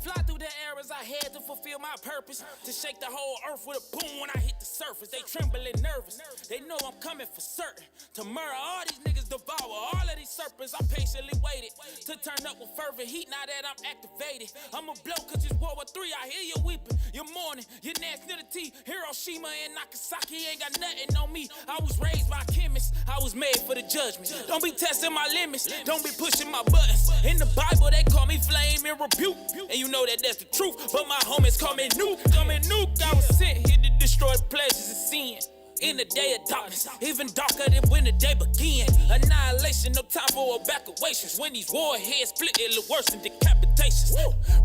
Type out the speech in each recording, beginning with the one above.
Fly through the eras I had to fulfill my purpose. To shake the whole earth with a boom when I hit the surface. They trembling nervous. They know I'm coming for certain. To murder all these niggas, devour all of these serpents. I patiently waited to turn up with fervent heat now that I'm activated. I'ma blow cause it's World War III. I hear you weeping, you're mourning, your nationality. Hiroshima and Nagasaki ain't got nothing on me. I was raised by chemists. I was made for the judgment. Don't be testing my limits. Don't be pushing my buttons. In the Bible they call me flame and rebuke. And you know that that's the truth, but my homies call me nuke. I was sent here to destroy the pleasures of sin. In the day of darkness, even darker than when the day began. Annihilation, no time for evacuations. When these warheads split, it look worse than decapitations.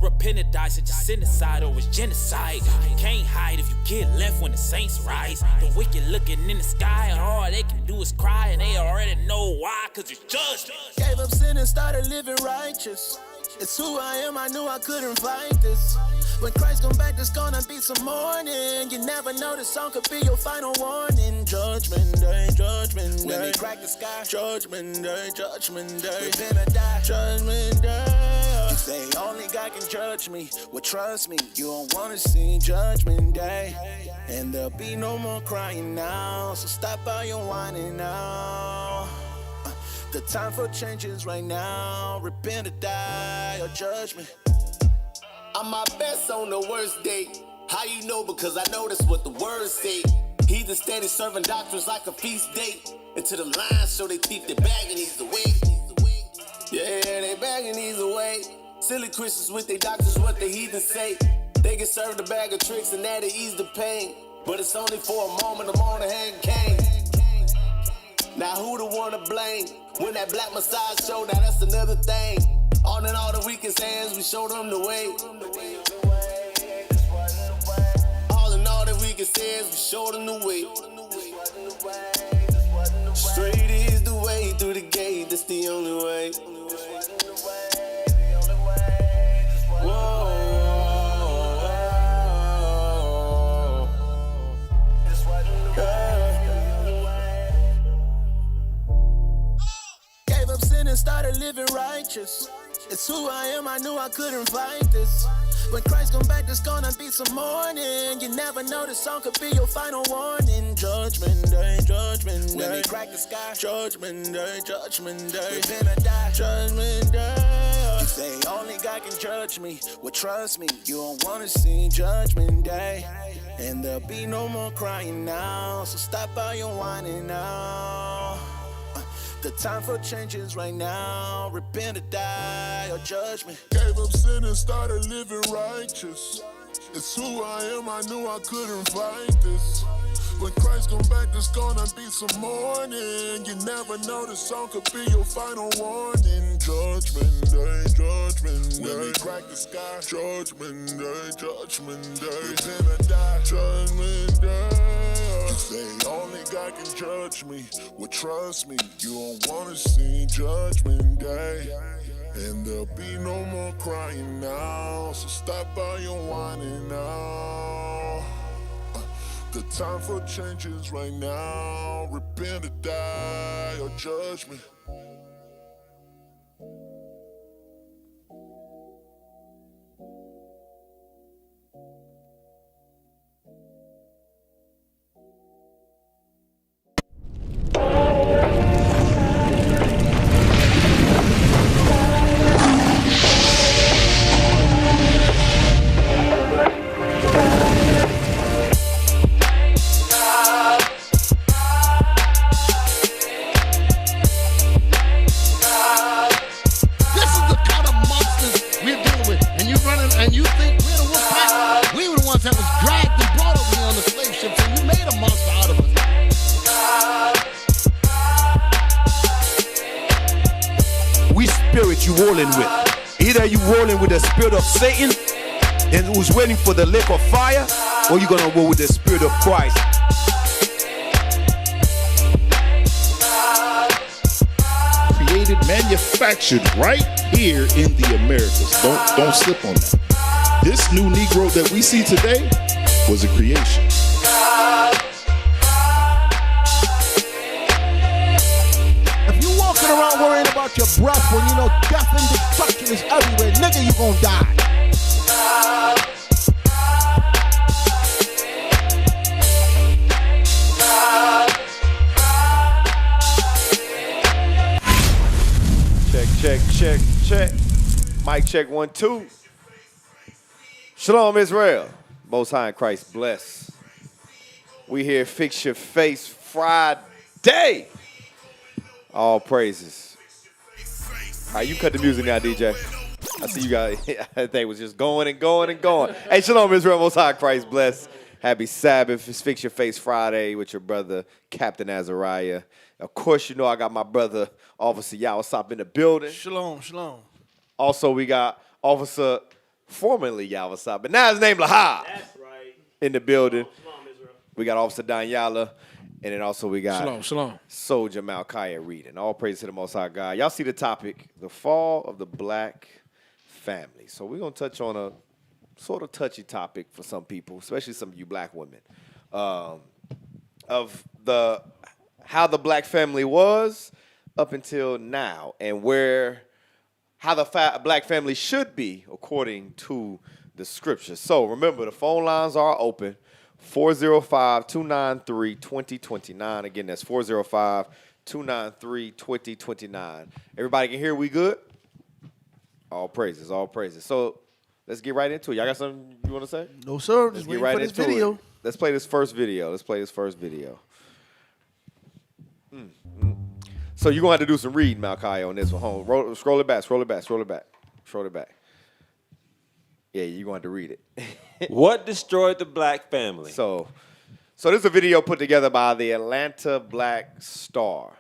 Repented dies, it's genocide or it's genocide. You can't hide if you get left when the saints rise. The wicked looking in the sky, all they can do is cry, and they already know why, cause it's judgment. Gave up sin and started living righteous. It's who I am, I knew I couldn't fight this. When Christ come back, there's gonna be some mourning. You never know, this song could be your final warning. Judgment day, judgment day. When they crack the sky, judgment day, judgment day. Repent or die, judgment day. You say only God can judge me. Well, trust me, you don't wanna see judgment day. And there'll be no more crying now, so stop all your whining now. The time for change is right now. Repent or die, or judgment. I'm my best on the worst day. How you know? Because I know that's what the words say. He's the steady serving doctrines like a feast day. Into the lines show they teeth, they bagging these away. Yeah, they bagging these away. Silly Christians with their doctors, what the heathens say. They get served a bag of tricks and that'll ease the pain. But it's only for a moment, I'm on the hand cane. Now who the one to blame? When that black Messiah showed, now that's another thing. On and all the weakest hands, we showed them the way. All in all the weakest hands, we showed them the way. Straight is the way through the gate, that's the only way. Whoa. Gave up sin and started living righteous. It's who I am, I knew I couldn't fight this. When Christ come back, there's gonna be some mourning. You never know, this song could be your final warning. Judgment day, judgment day. When they crack the sky, judgment day, judgment day. Repent or die, judgment day. You say only God can judge me. Well, trust me, you don't wanna see judgment day. And there'll be no more crying now, so stop all your whining now. The time for change is right now. Repent or die, or judgment. Gave up sin and started living righteous. It's who I am, I knew I couldn't fight this. When Christ come back, there's gonna be some mourning. You never know, the song could be your final warning. Judgment day, judgment day. When they crack the sky, judgment day, judgment day. Repent or die, judgment day. You say only God can judge me. Well, trust me, you don't wanna see judgment day. And there'll be no more crying now, so stop all your whining now. The time for change is right now. Repent or die, or judgment. The spirit of Satan and who's waiting for the lake of fire, or you gonna go with the spirit of Christ? Created, manufactured right here in the Americas. Don't slip on that. This new Negro that we see today was a creation. If you walk walking around worrying about your breath when you know death and destruction is everywhere. Nigga, you gonna die. Check. Mic check 1, 2. Shalom, Israel. Most High in Christ bless. We here, Fix Your Face Friday. All praises. All right, you cut the music now, DJ. I see you guys. That thing was just going and going and going. Hey, Shalom, Israel. Most High in Christ bless. Happy Sabbath. It's Fix Your Face Friday with your brother, Captain Azariah. Of course, you know I got my brother, Officer Asaph in the building. Shalom, shalom. Also, we got Officer formerly Asaph, but now his name Lahab. That's right. In the building. Shalom, Israel. We got Officer Danyala, and then also we got Shalom. Soldier Malchiah reading. All praise to the Most High God. Y'all see the topic, the fall of the black family. So we're going to touch on a sort of touchy topic for some people, especially some of you black women, of how the black family was up until now and how the black family should be according to the scriptures. So remember, the phone lines are open, 405-293-2029. Again, that's 405-293-2029. Everybody can hear we good? All praises. So let's get right into it. Y'all got something you want to say? No, sir. Let's Just get waiting right for this into video. it. Let's play this first video. So you're going to have to do some reading, Malchiah, on this one. Home. Scroll it back. Yeah, you're going to have to read it. What destroyed the black family? So this is a video put together by the Atlanta Black Star.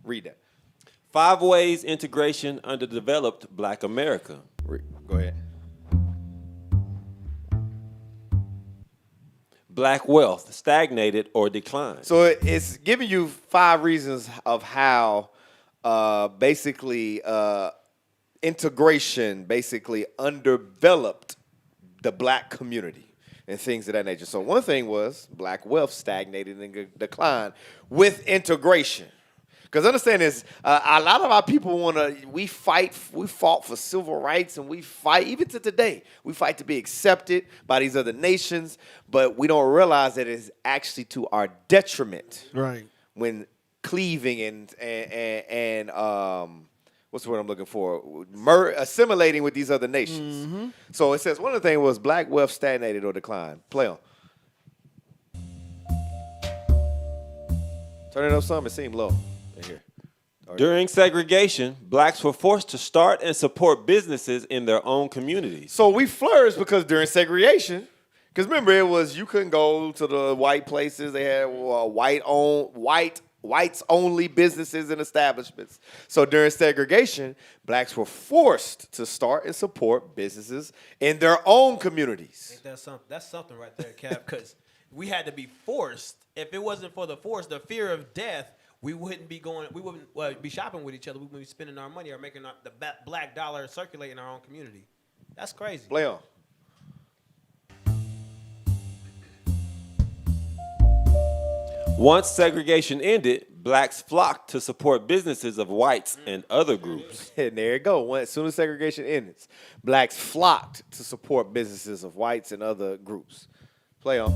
Read that. 5 ways integration underdeveloped black America. Go ahead. Black wealth stagnated or declined. So it's giving you 5 reasons of how basically integration basically underdeveloped the black community and things of that nature. So one thing was black wealth stagnated and declined with integration. Because understand this, a lot of our people we fought for civil rights, and we fight, even to today, we fight to be accepted by these other nations, but we don't realize that it's actually to our detriment. Right. When cleaving and what's the word I'm looking for? Assimilating with these other nations. Mm-hmm. So it says one of the things was black wealth stagnated or declined. Play on. Turn it up some, it seemed low. Here. During segregation, blacks were forced to start and support businesses in their own communities. So we flourished because during segregation, because remember you couldn't go to the white places. They had whites only businesses and establishments. So during segregation, blacks were forced to start and support businesses in their own communities. That's something right there, Cap. Because we had to be forced. If it wasn't for the the fear of death, we wouldn't be be shopping with each other. We wouldn't be spending our money or making the black dollar circulate in our own community. That's crazy. Play on. Once segregation ended, blacks flocked to support businesses of whites and other groups. And there you go. As soon as segregation ends, blacks flocked to support businesses of whites and other groups. Play on.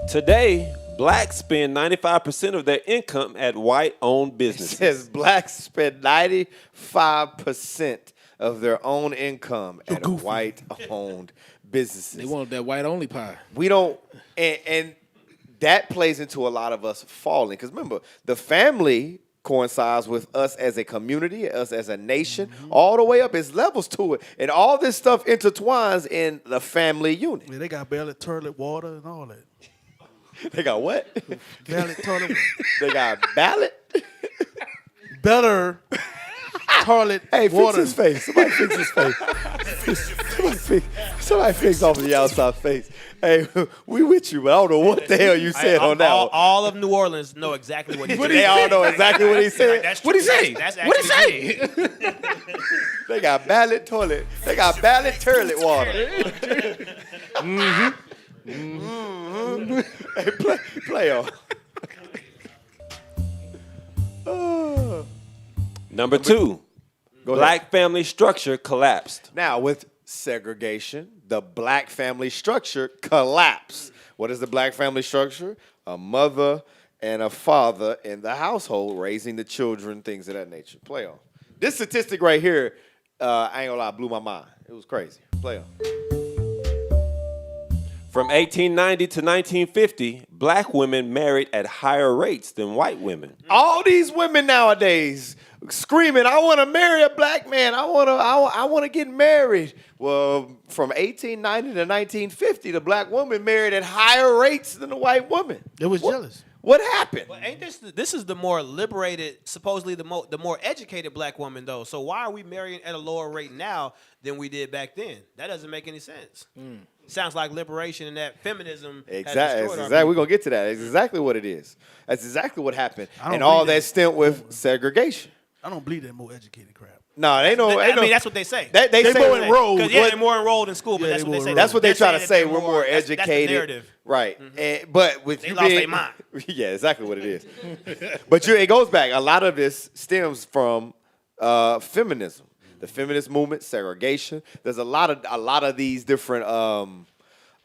Today, blacks spend 95% of their income at white-owned businesses. It says blacks spend 95% of their own income at white-owned businesses. They wanted that white-only pie. We don't, and that plays into a lot of us falling. Because remember, the family coincides with us as a community, us as a nation, all the way up. There's levels to it. And all this stuff intertwines in the family unit. Yeah, they got ballot toilet water and all that. They got what? Ballot toilet. They got ballot? Better toilet Hey, water. fix his face. Somebody fix his face. Somebody fix off the outside face. Hey, we with you, but I don't know what the hell you said on that one. All of New Orleans know exactly what he said. They all know exactly what he said. What'd he say? What'd he say? They got ballot toilet. They got ballot toilet water. Hey, play on. Number two, black family structure collapsed. Now, with segregation, the black family structure collapsed. What is the black family structure? A mother and a father in the household raising the children, things of that nature. Play on. This statistic right here, I ain't gonna lie, blew my mind. It was crazy. Play on. From 1890 to 1950, black women married at higher rates than white women. All these women nowadays screaming, "I want to marry a black man. I want to get married." Well, from 1890 to 1950, the black woman married at higher rates than the white woman. They was jealous. What happened? But ain't this is the more liberated, supposedly the more educated black woman though. So why are we marrying at a lower rate now than we did back then? That doesn't make any sense. Sounds like liberation and that feminism. Exactly. We're gonna get to that. That's exactly what it is. That's exactly what happened, I don't and all believe that stemmed with segregation. I don't believe that more educated crap. No, they know. I mean, that's what they say. They say more enrolled. Because they're more enrolled in school, but Yeah, that's what they say. That's what they try to saying say. that We're more that's educated, the narrative. right? But with They you lost being, their mind. yeah, exactly what it is. But it goes back. A lot of this stems from feminism, the feminist movement, segregation. There's a lot of these different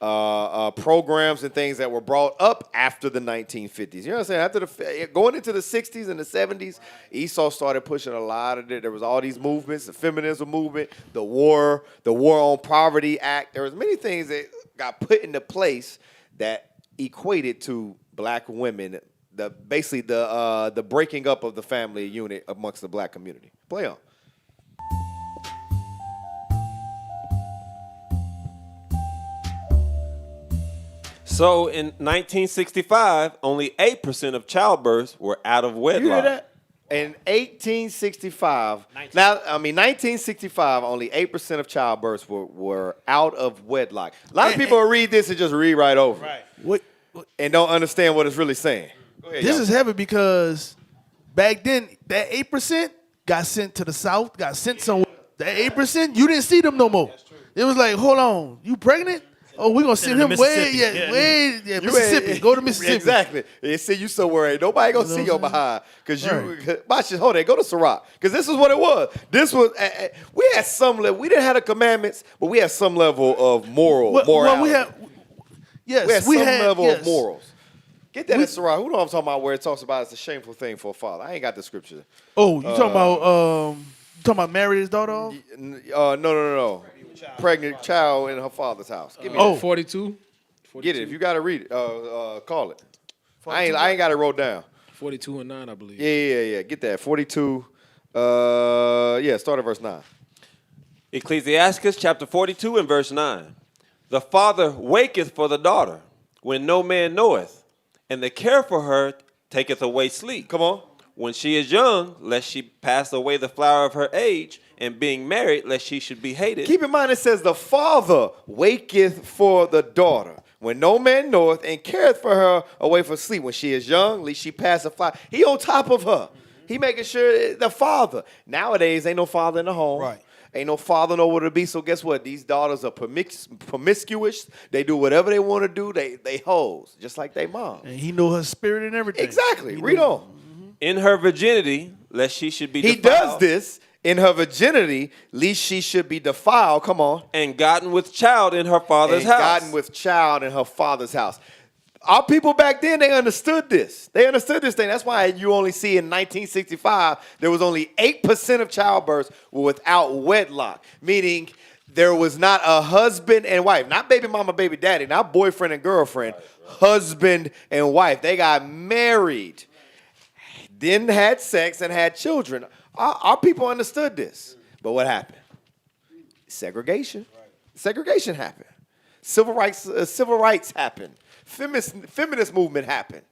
programs and things that were brought up after the 1950s. You know what I'm saying? After going into the 60s and the 70s, Esau started pushing a lot of it. There was all these movements, the feminism movement, the war on poverty act. There was many things that got put into place that equated to black women, basically the breaking up of the family unit amongst the black community. Play on. So in 1965, only 8% of childbirths were out of wedlock. You hear that? In 1965, only 8% of childbirths were out of wedlock. A lot of people will read this and just read right over it. What? And don't understand what it's really saying. Go ahead, This y'all. is heavy because back then that 8% got sent to the South, got sent somewhere. That 8%, you didn't see them no more. It was like, hold on, you pregnant? Oh, we're gonna send him Mississippi. Go to Mississippi. Exactly. They see you somewhere. Ain't nobody gonna see your behind. Because watch this. Hold on. Go to Sirach. Because this is what it was. This was, we had some level, we didn't have the commandments, but we had some level of morality. Well, we had some level of morals. Get that in Sirach. Who know what I'm talking about where it talks about it's a shameful thing for a father. I ain't got the scripture. Oh, you talking about married his daughter off? No. Pregnant child in her father's house. Give me 42? Get it. If you got to read it, call it. I ain't got it wrote down. 42 and 9, I believe. Yeah. Get that. 42. Start at verse 9. Ecclesiastes chapter 42 and verse 9. The father waketh for the daughter when no man knoweth, and the care for her taketh away sleep. Come on. When she is young, lest she pass away the flower of her age, and being married, lest she should be hated. Keep in mind it says the father waketh for the daughter when no man knoweth, and careth for her away for sleep. When she is young, lest she pass a flower. He on top of her. He making sure the father. Nowadays, ain't no father in the home. Right. Ain't no father nowhere to be. So guess what? These daughters are promiscuous. They do whatever they want to do. They hoes, just like they mom. And he know her spirit and everything. Exactly. Read on. In her virginity, lest she should be He defiled. does this in her virginity, lest she should be defiled. Come on. And gotten with child in her father's house. Gotten with child in her father's house. Our people back then, they understood this. They understood this thing. That's why you only see in 1965, there was only 8% of childbirths were without wedlock, meaning there was not a husband and wife, not baby mama, baby daddy, not boyfriend and girlfriend, husband and wife. They got married, then had sex and had children. Our people understood this. But what happened? Segregation. Segregation happened. Civil rights happened. Feminist movement happened.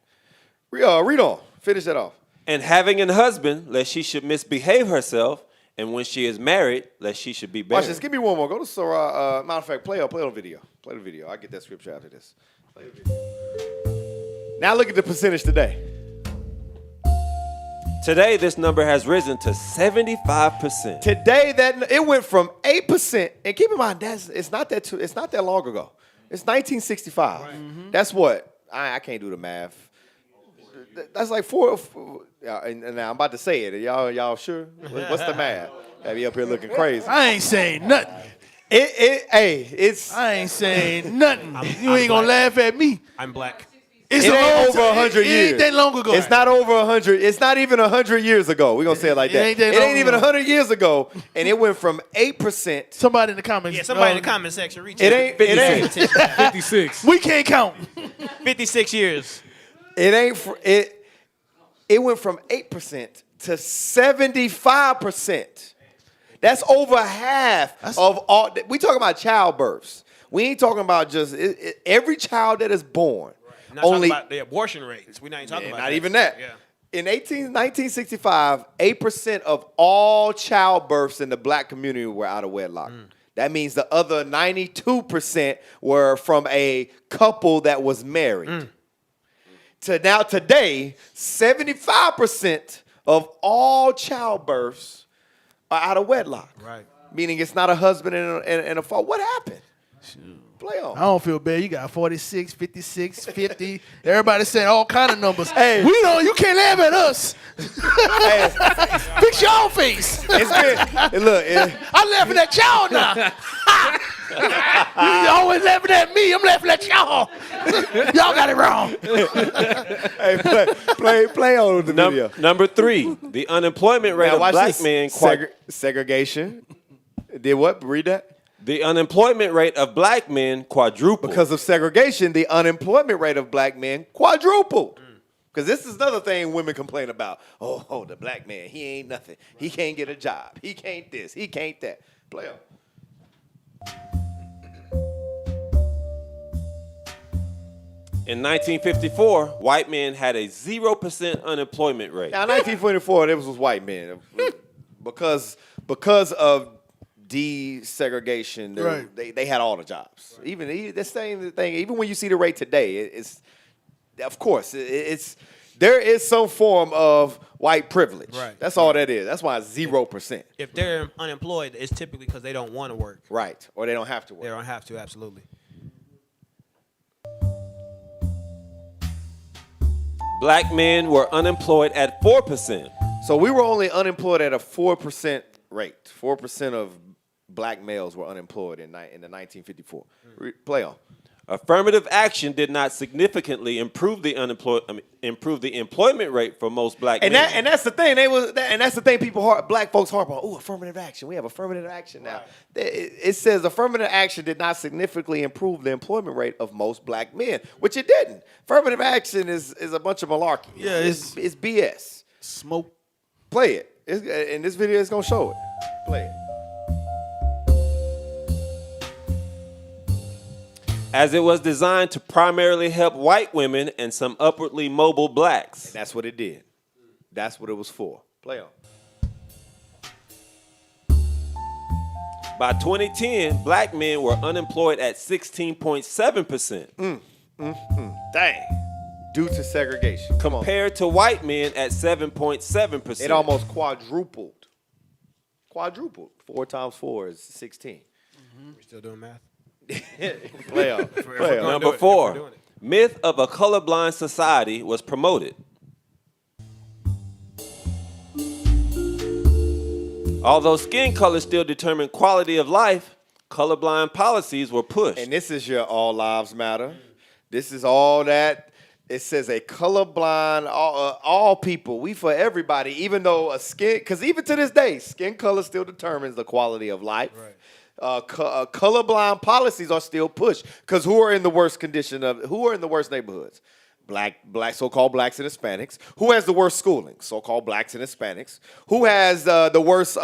Read on. Finish that off. And having an husband, lest she should misbehave herself, and when she is married, lest she should be buried. Watch this. Give me one more. Go to Surah. Matter of fact, play on video. Play the video. I'll get that scripture after this. Play the video. Now look at the percentage today. Today, this number has risen to 75%. Today, it went from 8%, and keep in mind, it's not that long ago. It's 1965. Right. That's what I can't do the math. That's like four. And now I'm about to say it. Y'all sure? What's the math? Have you up here looking crazy? I ain't saying nothing. It's. I ain't saying nothing. You ain't gonna laugh at me. I'm black. It's It a ain't long over time. 100 It years. ain't that long ago. It's not over 100. It's not even 100 years ago. We're gonna say it like that. It ain't even long 100 years ago, and it went from 8%. Somebody in the comments. Yeah, somebody in the comment section reach It out. ain't. 56. We can't count. 56 years. It ain't. It went from 8% to 75%. That's over half of all. We talking about childbirths. We ain't talking about just every child that is born. Not talking about the abortion rates. We're not even talking about not that. even that. Yeah. In 1965, 8% of all childbirths in the black community were out of wedlock. That means the other 92% were from a couple that was married. To now today, 75% of all childbirths are out of wedlock. Right. Meaning it's not a husband and a father. What happened? Play on. I don't feel bad. You got 46, 56, 50. Everybody saying all kind of numbers. Hey. We don't. You can't laugh at us. Fix your own face. It's good. Look, I'm laughing at y'all now. You always laughing at me. I'm laughing at y'all. Y'all got it wrong. hey, play on the video. Number 3, the unemployment rate Now, of watch black this. men. Segregation. Did what? Read that. The unemployment rate of black men quadrupled. Because of segregation, the unemployment rate of black men quadrupled. Because this is another thing women complain about. Oh, the black man, he ain't nothing. He can't get a job. He can't this. He can't that. Play on. In 1954, white men had a 0% unemployment rate. Now, in 1944, this was white men. Because of desegregation, Right. they had all the jobs. Right. Even the same thing. Even when you see the rate today, it's of course there is some form of white privilege. Right. That's all that is. That's why it's 0%. If they're unemployed, it's typically because they don't want to work. Right. Or they don't have to work. They don't have to, absolutely. Black men were unemployed at 4%. So we were only unemployed at a 4% rate. 4% of black males were unemployed in the 1954. Play on. Affirmative action did not significantly improve the employment rate for most black men. And that's the thing. That's the thing. Black folks harp on. Oh, affirmative action. We have affirmative action now. Right. It says affirmative action did not significantly improve the employment rate of most black men, which it didn't. Affirmative action is a bunch of malarkey. Yeah, it's BS. Smoke. Play it. In this video, it's gonna show it. Play it. As it was designed to primarily help white women and some upwardly mobile blacks. And that's what it did. That's what it was for. Play on. By 2010, black men were unemployed at 16.7%. Dang. Due to segregation. Compared to white men at 7.7%. It almost quadrupled. 4 times 4 is 16. We're still doing math. Play on. Number 4, myth of a colorblind society was promoted. Although skin color still determined quality of life, colorblind policies were pushed. And this is your all lives matter. This is all that. It says a colorblind, all people, we for everybody, even though because even to this day, skin color still determines the quality of life. Right. Colorblind policies are still pushed because who are in the worst neighborhoods? Black, so-called blacks and Hispanics. Who has the worst schooling? So-called blacks and Hispanics. Who has the worst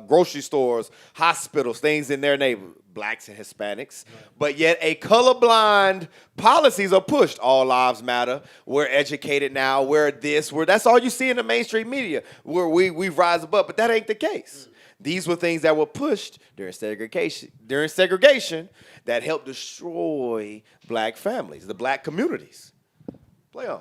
grocery stores, hospitals, things in their neighborhood? Blacks and Hispanics. Right. But yet a colorblind policies are pushed. All lives matter. We're educated now. That's all you see in the mainstream media. Where we rise above, but that ain't the case. These were things that were pushed during segregation that helped destroy black families, the black communities. Play on.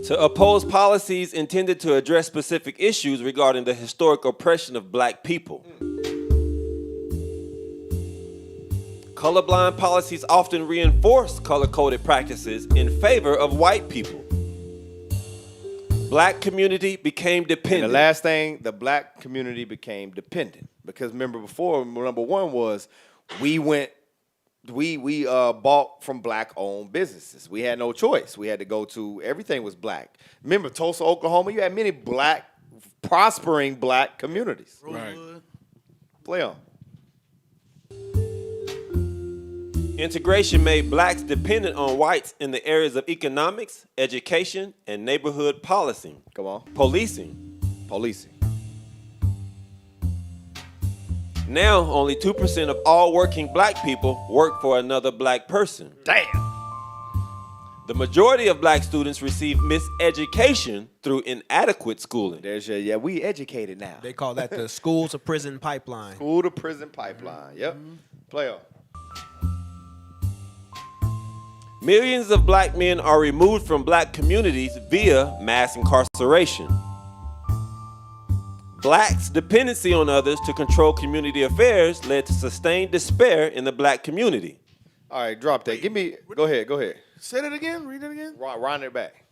To oppose policies intended to address specific issues regarding the historic oppression of black people. Colorblind policies often reinforce color-coded practices in favor of white people. Black community became dependent. And the last thing, the black community became dependent. Because remember before, number one was we bought from black-owned businesses. We had no choice. We had to go to, everything was black. Remember Tulsa, Oklahoma, you had many prospering black communities. Right. Play on. Integration made blacks dependent on whites in the areas of economics, education, and neighborhood policing. Come on. Policing. Policing. Now, only 2% of all working black people work for another black person. Damn. The majority of black students receive miseducation through inadequate schooling. There's your, yeah, we educated now. They call that the school to prison pipeline. School to prison pipeline. Yep. Play on. Millions of black men are removed from black communities via mass incarceration. Blacks' dependency on others to control community affairs led to sustained despair in the black community. All right, drop that. Go ahead. Say that again. Read it again. Round it back.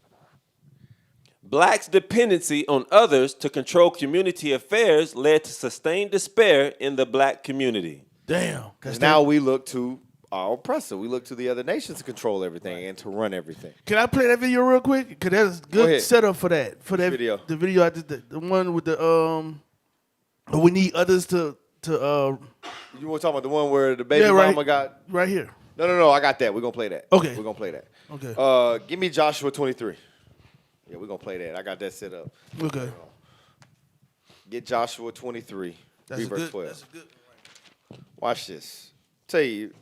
Blacks' dependency on others to control community affairs led to sustained despair in the black community. Damn. Because now we look to our oppressor. We look to the other nations to control everything and to run everything. Can I play that video real quick? Because that's good setup for that. For that video. The video I did, the one with the we need others to You want to talk about the one where the baby mama got right here. No, I got that. We're gonna play that. Okay. We're gonna play that. Okay. Give me Joshua 23. Yeah, we're gonna play that. I got that set up. Okay. Get Joshua 23. That's verse 12. That's a good one. Watch this. Tell you,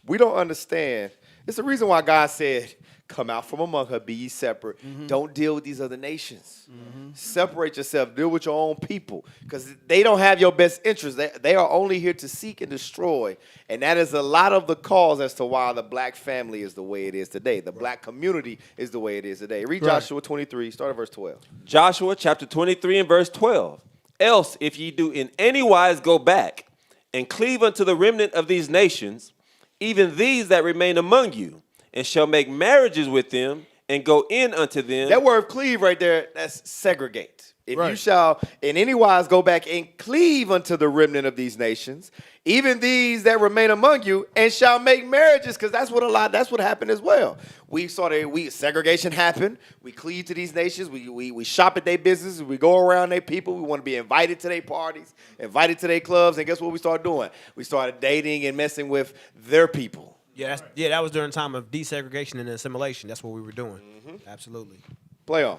we don't understand. It's the reason why God said, come out from among her, be ye separate. Don't deal with these other nations. Separate yourself. Deal with your own people. Because they don't have your best interest. They are only here to seek and destroy. And that is a lot of the cause as to why the black family is the way it is today. The black community is the way it is today. Read Joshua 23, start at verse 12. Joshua chapter 23 and verse 12. Else, if ye do in any wise go back and cleave unto the remnant of these nations, even these that remain among you, and shall make marriages with them, and go in unto them. That word cleave right there, that's segregate. If you shall in any wise go back and cleave unto the remnant of these nations, even these that remain among you, and shall make marriages, because that's what happened as well. We saw segregation happen. We cleave to these nations. We shop at their businesses. We go around their people. We want to be invited to their parties, invited to their clubs, and guess what we started doing? We started dating and messing with their people. Yeah, that was during the time of desegregation and assimilation. That's what we were doing. Absolutely. Play on.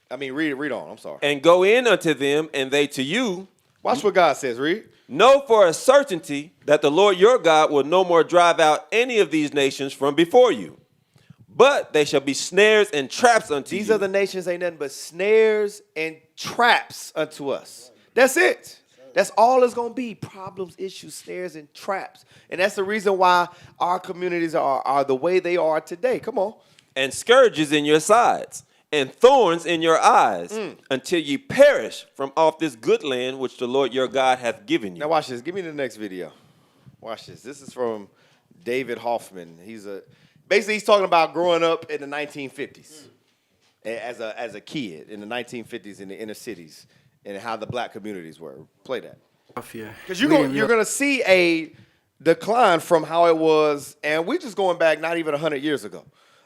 I mean, read on. I'm sorry. And go in unto them, and they to you. Watch what God says. Read. Know for a certainty that the Lord your God will no more drive out any of these nations from before you. But they shall be snares and traps unto you. These other nations ain't nothing but snares and traps unto us. That's it. That's all it's going to be. Problems, issues, snares, and traps. And that's the reason why our communities are the way they are today. Come on. And scourges in your sides, and thorns in your eyes, until ye perish from off this good land which the Lord your God hath given you. Now watch this. Give me the next video. Watch this. This is from David Hoffman. Basically he's talking about growing up in the 1950s as a kid in the 1950s in the inner cities. And how the black communities were. Play that. Because you're going to see a decline from how it was, and we're just going back not even 100 years ago,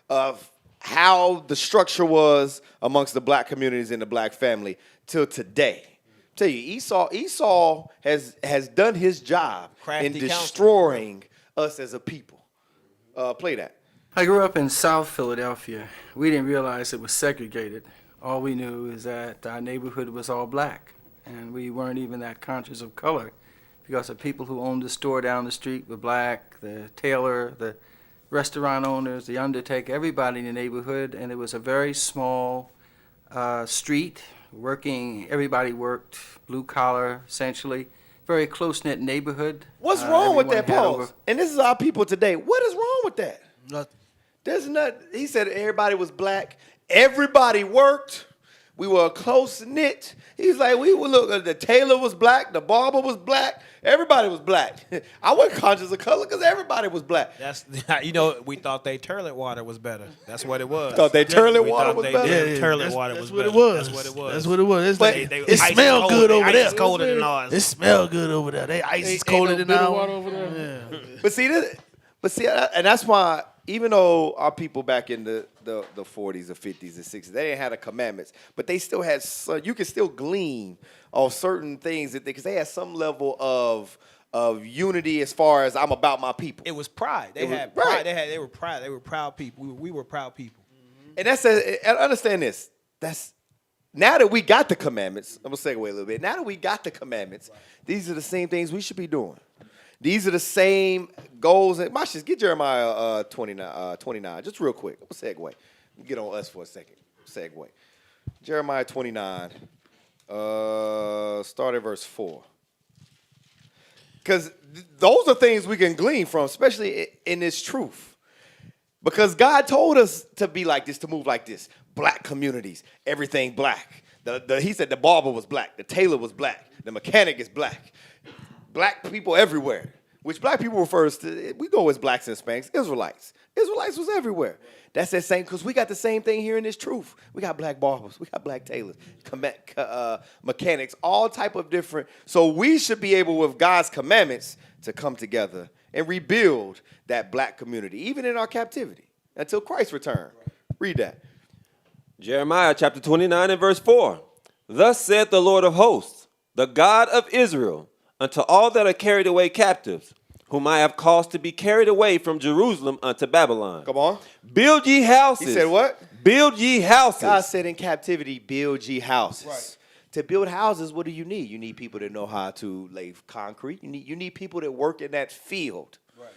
of how the structure was amongst the black communities and the black family till today. Tell you, Esau has done his job in destroying us as a people. Play that. I grew up in South Philadelphia. We didn't realize it was segregated. All we knew is that our neighborhood was all black, and we weren't even that conscious of color because the people who owned the store down the street were black, the tailor, the restaurant owners, the undertaker, everybody in the neighborhood, and it was a very small street, everybody worked, blue collar, essentially, very close-knit neighborhood. What's wrong with that, Paul? And this is our people today. What is wrong with that? Nothing. There's not. He said everybody was black. Everybody worked. We were close knit. He's like, we were look. The tailor was black. The barber was black. Everybody was black. I wasn't conscious of color because everybody was black. That's we thought they toilet water was better. That's what it was. Thought they toilet water was better. Toilet water was better. That's what it was. It's like, it smelled good over there. Ice colder than ours. It smelled good over there. They ice is colder than ours. water over there. Yeah. But see, and that's why, even though our people back in the 40s, the 50s, the 60s, they didn't have the commandments, but they still had you can still glean on certain things because they had some level of unity as far as I'm about my people. It was pride. They had pride. pride. They were proud. They were proud people. We were proud people. And and understand this. That's now that we got the commandments. I'm gonna segue a little bit. Now that we got the commandments, these are the same things we should be doing. These are the same goals. And Mashis, get Jeremiah 29, just real quick. I'm gonna segue. Get on us for a second. Segue. Jeremiah 29. Start at verse 4. Because those are things we can glean from, especially in this truth. Because God told us to be like this, to move like this. Black communities, everything black. He said the barber was black, the tailor was black, the mechanic is black. Black people everywhere, which black people refers to, we go as blacks and Hispanics, Israelites. Israelites was everywhere. That's that same, because we got the same thing here in this truth. We got black barbers, we got black tailors, mechanics, all type of different. So we should be able, with God's commandments, to come together and rebuild that black community, even in our captivity, until Christ return. Read that. Jeremiah chapter 29 and verse 4. Thus saith the Lord of hosts, the God of Israel, unto all that are carried away captives, whom I have caused to be carried away from Jerusalem unto Babylon. Come on. Build ye houses. He said what? Build ye houses. God said in captivity, build ye houses. Right. To build houses, what do you need? You need people that know how to lay concrete. You need people that work in that field. Right.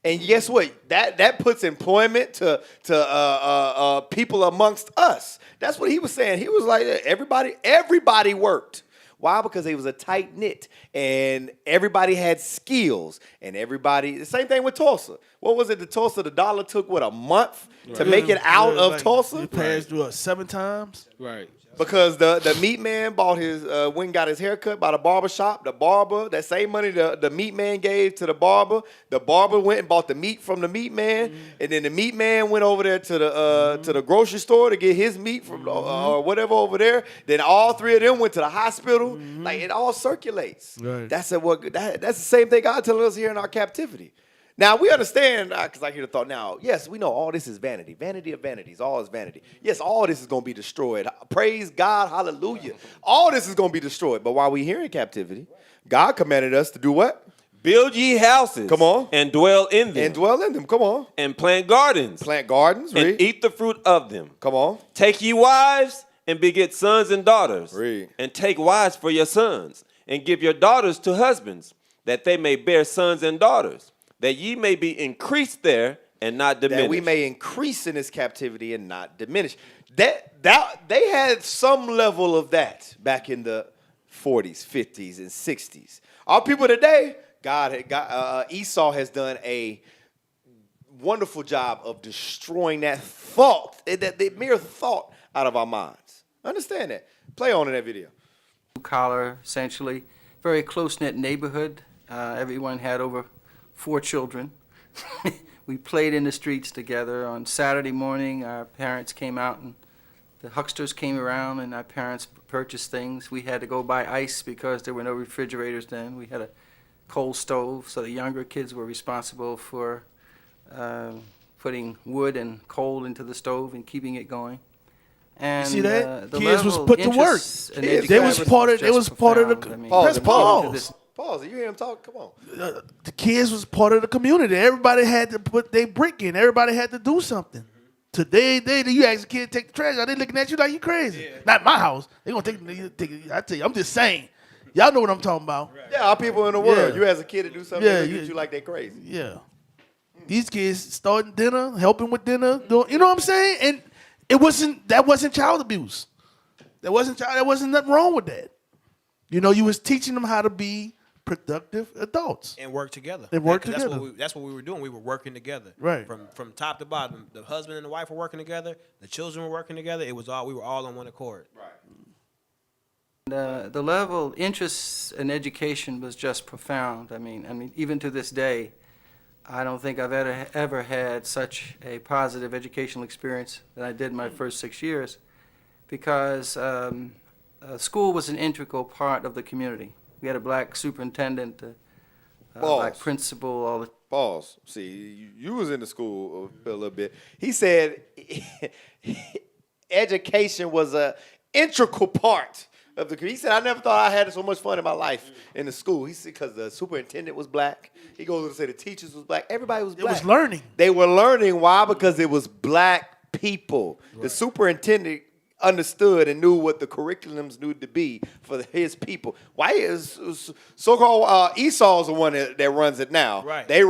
And guess what? That puts employment to people amongst us. That's what he was saying. He was like, everybody worked. Why? Because they was a tight knit, and everybody had skills, and the same thing with Tulsa. What was it? The Tulsa, the dollar took a month to make it out of Tulsa. It passed through 7 times. Right. Because the meat man bought went and got his hair cut by the barber shop. The barber, that same money the meat man gave to the barber went and bought the meat from the meat man, and then the meat man went over there to the grocery store to get his meat from or whatever over there. Then all three of them went to the hospital. Like, it all circulates. Right. That's the same thing God telling us here in our captivity. Now, we understand, because I hear the thought now, yes, we know all this is vanity. Vanity of vanities, all is vanity. Yes, all this is going to be destroyed. Praise God, hallelujah. All this is going to be destroyed. But while we're here in captivity, God commanded us to do what? Build ye houses. Come on. And dwell in them. And dwell in them. Come on. And plant gardens. Plant gardens. Read. And eat the fruit of them. Come on. Take ye wives and beget sons and daughters. Read. And take wives for your sons. And give your daughters to husbands, that they may bear sons and daughters, that ye may be increased there and not diminished. That we may increase in this captivity and not diminish. They had some level of that back in the 40s, 50s, and 60s. Our people today, Esau has done a wonderful job of destroying that thought, the mere thought, out of our minds. Understand that. Play on in that video. Collar, essentially. Very close-knit neighborhood. Everyone had over 4 children. We played in the streets together. On Saturday morning, our parents came out and the hucksters came around and our parents purchased things. We had to go buy ice because there were no refrigerators then. We had a coal stove, so the younger kids were responsible for putting wood and coal into the stove and keeping it going. And see that? The Kids was level put of to work. interest in They was education part of. It just was part of the. profound. I mean, Pause. Pause. Pause. You hear him talk? Come on. The kids was part of the community. Everybody had to put their brick in. Everybody had to do something. Today, you ask a kid to take the trash out, they looking at you like you crazy. Yeah. Not my house. They gonna take it. I tell you, I'm just saying. Y'all know what I'm talking about. Right. Yeah, our people in the world. Yeah. You as a kid to do something, they look at you like they crazy. Yeah. These kids starting dinner, helping with dinner. You know what I'm saying? And that wasn't child abuse. There wasn't nothing wrong with that. You know, you was teaching them how to be productive adults and work together. That's what we were doing. We were working together. Right. From top to bottom. The husband and the wife were working together. The children were working together. We were all on one accord. Right. The level interest in education was just profound. I mean, even to this day, I don't think I've ever had such a positive educational experience than I did in my first 6 years, because school was an integral part of the community. We had a black superintendent, a black principal, all the. Pause. See, you was in the school a little bit. He said education was a integral part of the. He said, I never thought I had so much fun in my life in the school. He said, because the superintendent was black. He goes on to say the teachers was black. Everybody was black. It was learning. They were learning. Why? Because it was black people. Right. The superintendent understood and knew what the curriculums needed to be for his people. Why is so-called Esau's the one that runs it now? Right. They're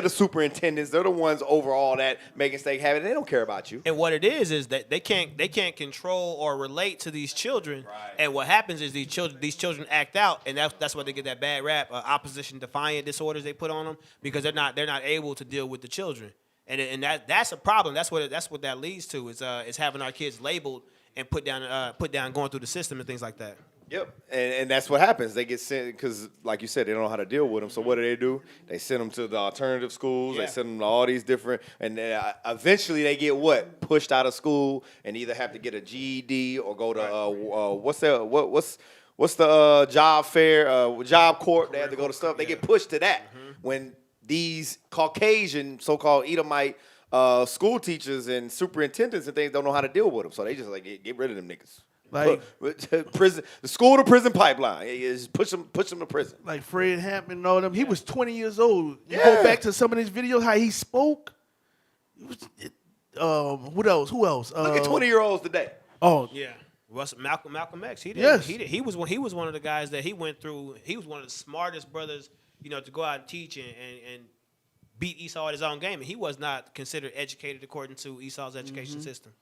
the superintendents. They're the ones over all that making state happen. They don't care about you. And what it is that they can't control or relate to these children. Right. And what happens is these children act out, and that's why they get that bad rap, opposition defiant disorders they put on them, because they're not able to deal with the children. And that's a problem. That's what that leads to is having our kids labeled and put down going through the system and things like that. Yep, and that's what happens. They get sent because, like you said, they don't know how to deal with them. So what do? They send them to the alternative schools. Yeah. They send them to all these different, and eventually they get what? Pushed out of school and either have to get a GED or go to what's the job fair, job corps. They have to go to stuff. They get pushed to that when these Caucasian so-called Edomite school teachers and superintendents and things don't know how to deal with them, so they just like get rid of them niggas. Like prison, the school to prison pipeline is push them to prison. Like Fred Hampton and all them. He was 20 years old. You go back to some of these videos how he spoke. What else? Who else? Look at 20-year-olds today. Oh yeah. Malcolm X. He did. Yes. He was one of the guys that he went through. He was one of the smartest brothers, to go out and teach and beat Esau at his own game, and he was not considered educated according to Esau's education system.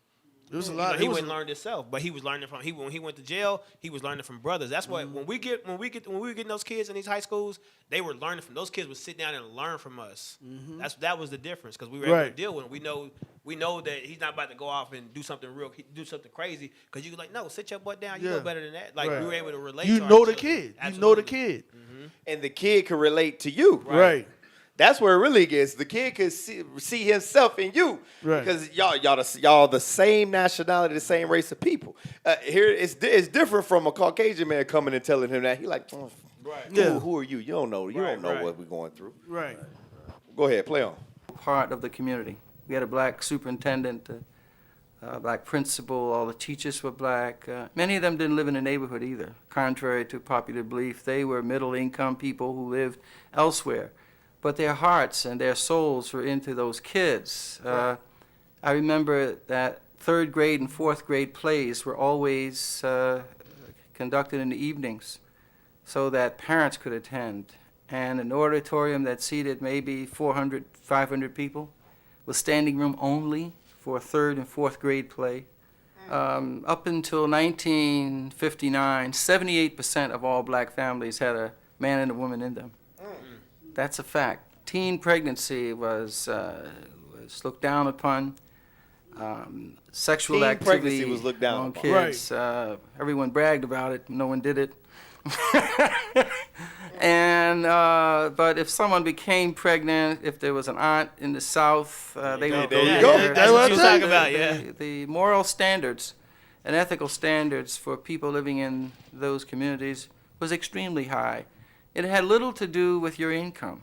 There was a lot. He wouldn't learn himself, but he was learning from. When he went to jail, he was learning from brothers. That's why when we were getting those kids in these high schools, they were learning from those kids. Would sit down and learn from us. That was the difference, because we were able to deal with him. We know that he's not about to go off and do something crazy. Because you're like, no, sit your butt down. You know better than that. Like we were able to relate. You to know our the children. kid. You know the kid, and the kid can relate to you. Right. That's where it really gets. The kid can see himself in you, because y'all the same nationality, the same race of people. Here it's different from a Caucasian man coming and telling him that. He like, who are you? You don't know. What we're going through. Right. Go ahead, play on. Part of the community. We had a black superintendent, a black principal. All the teachers were black. Many of them didn't live in the neighborhood either. Contrary to popular belief, they were middle-income people who lived elsewhere. But their hearts and their souls were into those kids. I remember that 3rd grade and 4th grade plays were always conducted in the evenings so that parents could attend. And an auditorium that seated maybe 400, 500 people was standing room only for a 3rd and 4th grade play. Up until 1959, 78% of all black families had a man and a woman in them. That's a fact. Teen pregnancy was looked down upon. Sexual Teen activity pregnancy was looked down on upon. kids. Everyone bragged about it. No one did it. And but if someone became pregnant, if there was an aunt in the South, they would go there. That's what you talking about. The moral standards and ethical standards for people living in those communities was extremely high. It had little to do with your income.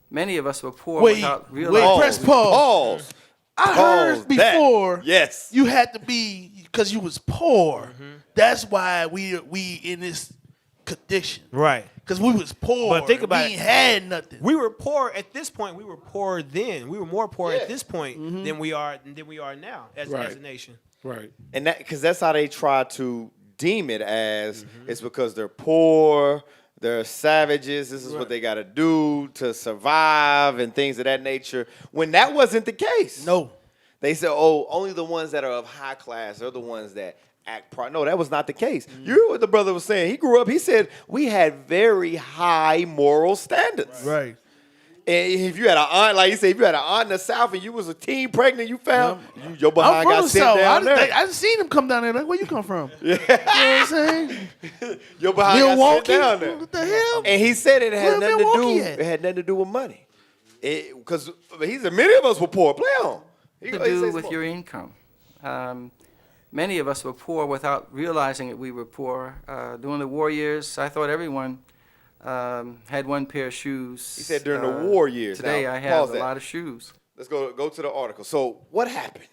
Many of us were poor without realizing. Press pause. I heard before. Yes. You had to be because you was poor. That's why we in this condition. Right. Because we was poor. But think about we ain't had nothing. We were poor at this point. We were poor then. We were more poor at this point than we are now as a nation. Right. And that because that's how they try to deem it as. It's because they're poor, they're savages, this is what they got to do to survive and things of that nature, when that wasn't the case. No. They said, only the ones that are of high class are the ones that act proud. No, that was not the case. You hear what the brother was saying. He grew up, he said, we had very high moral standards. Right. And if you had an aunt, like you said, if you had an aunt in the South and you was a teen pregnant, you found your behind I'm from got the sent South. down there. I just seen them come down there. Like, where you come from? You know what I'm saying? Your behind Milwaukee. got sent down there. What the hell? And he said it had Where nothing to do. Milwaukee at? It had nothing to do with money. Because he said many of us were poor. Play on. To do with your income. Many of us were poor without realizing that we were poor. During the war years, I thought everyone had one pair of shoes. He said during the war years. Today now, I have a that. lot of shoes. Let's go to the article. So what happened?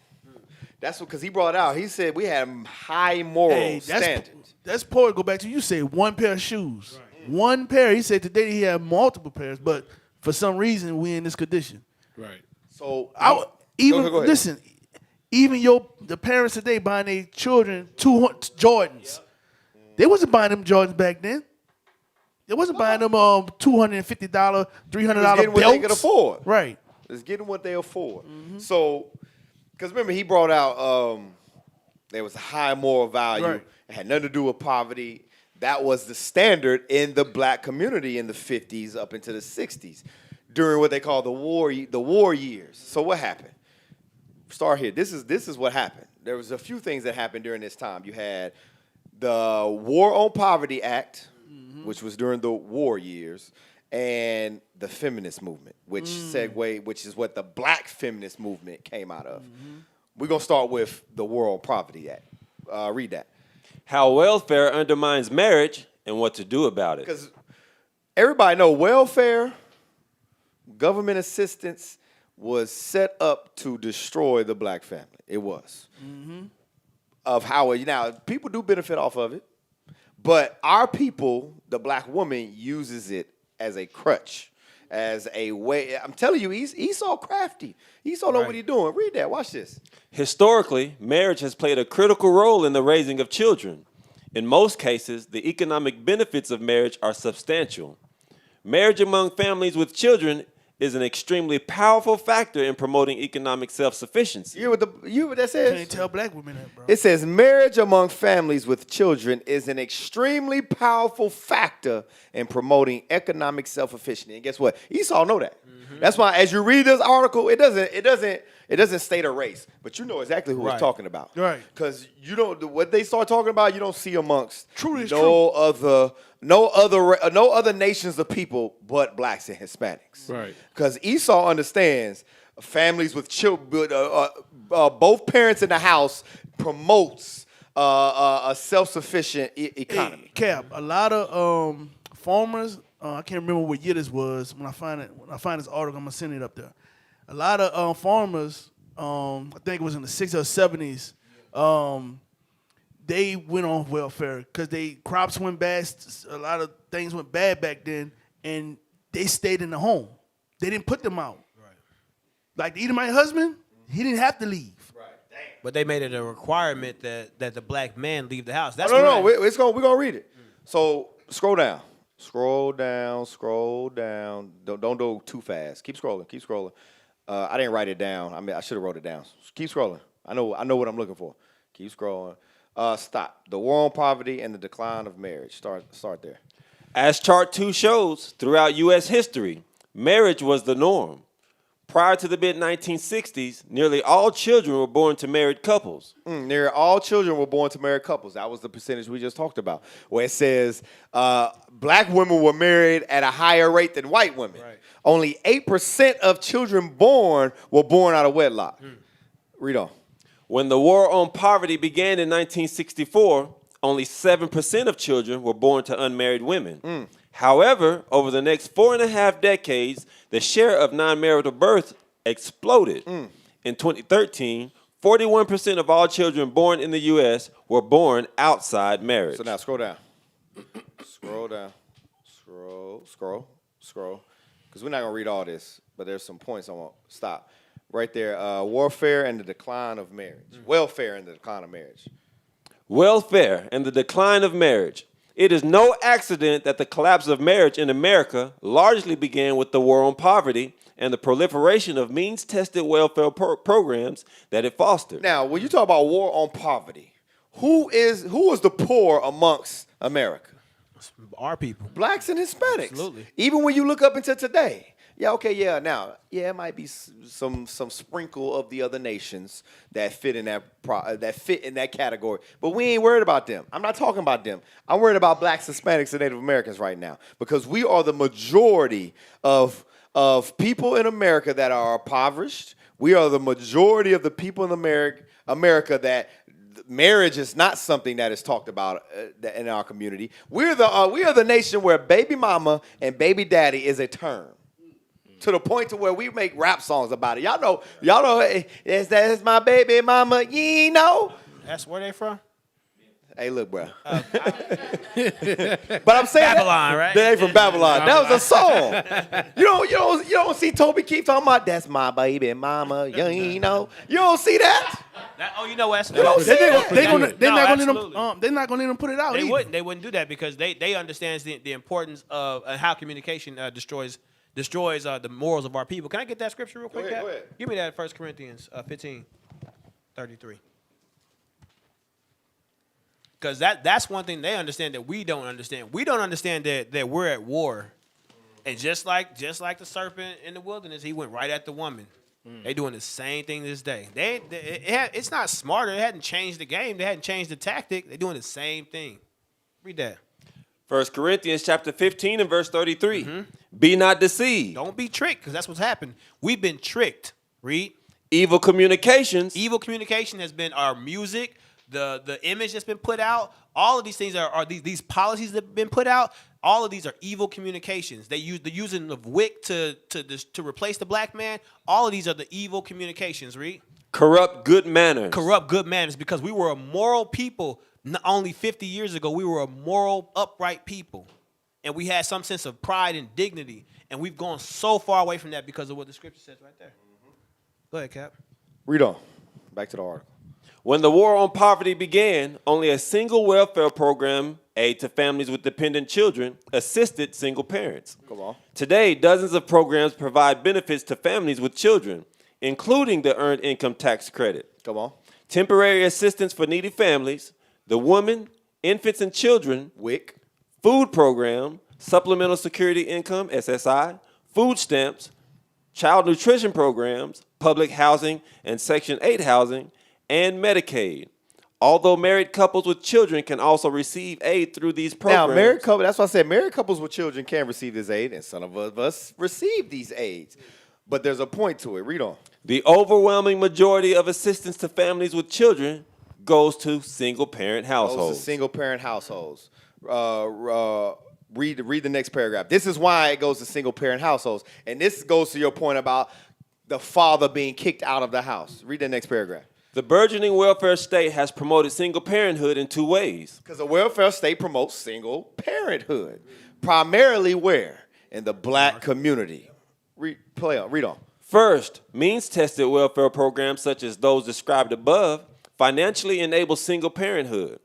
That's what, because he brought out, he said we had high moral standards. That's poor. Go back to you said one pair of shoes. Right. One pair. He said today he had multiple pairs, but for some reason we in this condition. Right. So even go ahead. listen, even the parents today buying their children Jordans. They wasn't buying them Jordans back then. They wasn't buying them $250, $300 getting what they could afford. Right. It's getting what they afford. So, because remember, he brought out there was a high moral value. Right. It had nothing to do with poverty. That was the standard in the black community in the 50s up into the 60s during what they call the war years. So what happened? Start here. This is what happened. There was a few things that happened during this time. You had the War on Poverty Act, which was during the war years, and the feminist movement, which which is what the black feminist movement came out of. We're going to start with the War on Poverty Act. Read that. How welfare undermines marriage and what to do about it. Because everybody know welfare, government assistance was set up to destroy the black family. It was. Of how now people do benefit off of it, but our people, the black woman, uses it as a crutch, as a way. I'm telling you, Esau crafty. Esau know what he's doing. Read that. Watch this. Historically, marriage has played a critical role in the raising of children. In most cases, the economic benefits of marriage are substantial. Marriage among families with children is an extremely powerful factor in promoting economic self-sufficiency. You hear what that says? Can't tell black women that, bro. It says marriage among families with children is an extremely powerful factor in promoting economic self-sufficiency. And guess what? Esau know that. That's why as you read this article, it doesn't state a race, but you know exactly who it's talking about. Right. Because you don't what they start talking about, you don't see amongst True. no other nations of people but blacks and Hispanics. Right. Because Esau understands families with children, both parents in the house promotes a self-sufficient economy. Hey, Cap, a lot of farmers. I can't remember what year this was. When I find this article, I'm gonna send it up there. A lot of farmers, I think it was in the 60s or 70s, they went on welfare because crops went bad. A lot of things went bad back then, and they stayed in the home. They didn't put them out. Right. Like the Edomite husband, he didn't have to leave. Right. Damn. But they made it a requirement that the black man leave the house. That's no. We're gonna read it. So scroll down. Scroll down. Don't go too fast. Keep scrolling. I didn't write it down. I mean, I should have wrote it down. Keep scrolling. I know what I'm looking for. Keep scrolling. Stop. The War on Poverty and the Decline of Marriage. Start there. As Chart 2 shows, throughout U.S. history, marriage was the norm. Prior to the mid-1960s, nearly all children were born to married couples. Nearly all children were born to married couples. That was the percentage we just talked about, where it says black women were married at a higher rate than white women. Right. Only 8% of children born were born out of wedlock. Read on. When the War on Poverty began in 1964, only 7% of children were born to unmarried women. However, over the next 4.5 decades, the share of non-marital births exploded. In 2013, 41% of all children born in the U.S. were born outside marriage. So now scroll down. Scroll. Because we're not going to read all this, but there's some points I want to stop. Right there, warfare and the decline of marriage. Welfare and the decline of marriage. Welfare and the decline of marriage. It is no accident that the collapse of marriage in America largely began with the War on Poverty and the proliferation of means-tested welfare programs that it fostered. Now, when you talk about war on poverty, who is the poor amongst America? Our people. Blacks and Hispanics. Absolutely. Even when you look up into today, Now, it might be some sprinkle of the other nations that fit in that category, but we ain't worried about them. I'm not talking about them. I'm worried about blacks, Hispanics, and Native Americans right now because we are the majority of people in America that are impoverished. We are the majority of the people in America that marriage is not something that is talked about in our community. We are the nation where baby mama and baby daddy is a term. To the point to where we make rap songs about it. Y'all know, that's my baby mama, you know? That's where they from? Hey, look, bro. But I'm saying Babylon, right? They ain't from Babylon. That was a song. You don't see Toby Keith talking about that's my baby mama, you know? You don't see that? You know what? You don't see that? They're not absolutely. gonna let them put it out. They wouldn't do that because they understand the importance of how communication destroys the morals of our people. Can I get that scripture real quick? Go ahead. Give me that 1 Corinthians 15:33. Because that's one thing they understand that we don't understand. We don't understand that we're at war. And just like the serpent in the wilderness, he went right at the woman. They doing the same thing this day. It's not smarter. It hadn't changed the game. They hadn't changed the tactic. They're doing the same thing. Read that. 1 Corinthians chapter 15 and verse 33. Be not deceived. Don't be tricked, because that's what's happened. We've been tricked. Read. Evil communications. Evil communication has been our music, the image that's been put out. All of these things are these policies that have been put out. All of these are evil communications. They use the using of WIC to replace the black man. All of these are the evil communications. Read. Corrupt good manners. Corrupt good manners, because we were a moral people. Not only 50 years ago, we were a moral, upright people. And we had some sense of pride and dignity. And we've gone so far away from that because of what the scripture says right there. Go ahead, Cap. Read on. Back to the article. When the war on poverty began, only a single welfare program, aid to families with dependent children, assisted single parents. Come on. Today, dozens of programs provide benefits to families with children, including the Earned Income Tax Credit. Come on. Temporary assistance for needy families, the Women, Infants, and Children, WIC, Food Program, Supplemental Security Income, SSI, food stamps, child nutrition programs, public housing and Section 8 housing, and Medicaid. Although married couples with children can also receive aid through these programs. Now, that's why I said married couples with children can receive this aid, and some of us receive these aids. But there's a point to it. Read on. The overwhelming majority of assistance to families with children goes to single-parent households. Goes to single-parent households. Read the next paragraph. This is why it goes to single-parent households. And this goes to your point about the father being kicked out of the house. Read the next paragraph. The burgeoning welfare state has promoted single parenthood in two ways. Because the welfare state promotes single parenthood. Primarily where? In the black community. Read on. First, means-tested welfare programs such as those described above financially enable single parenthood.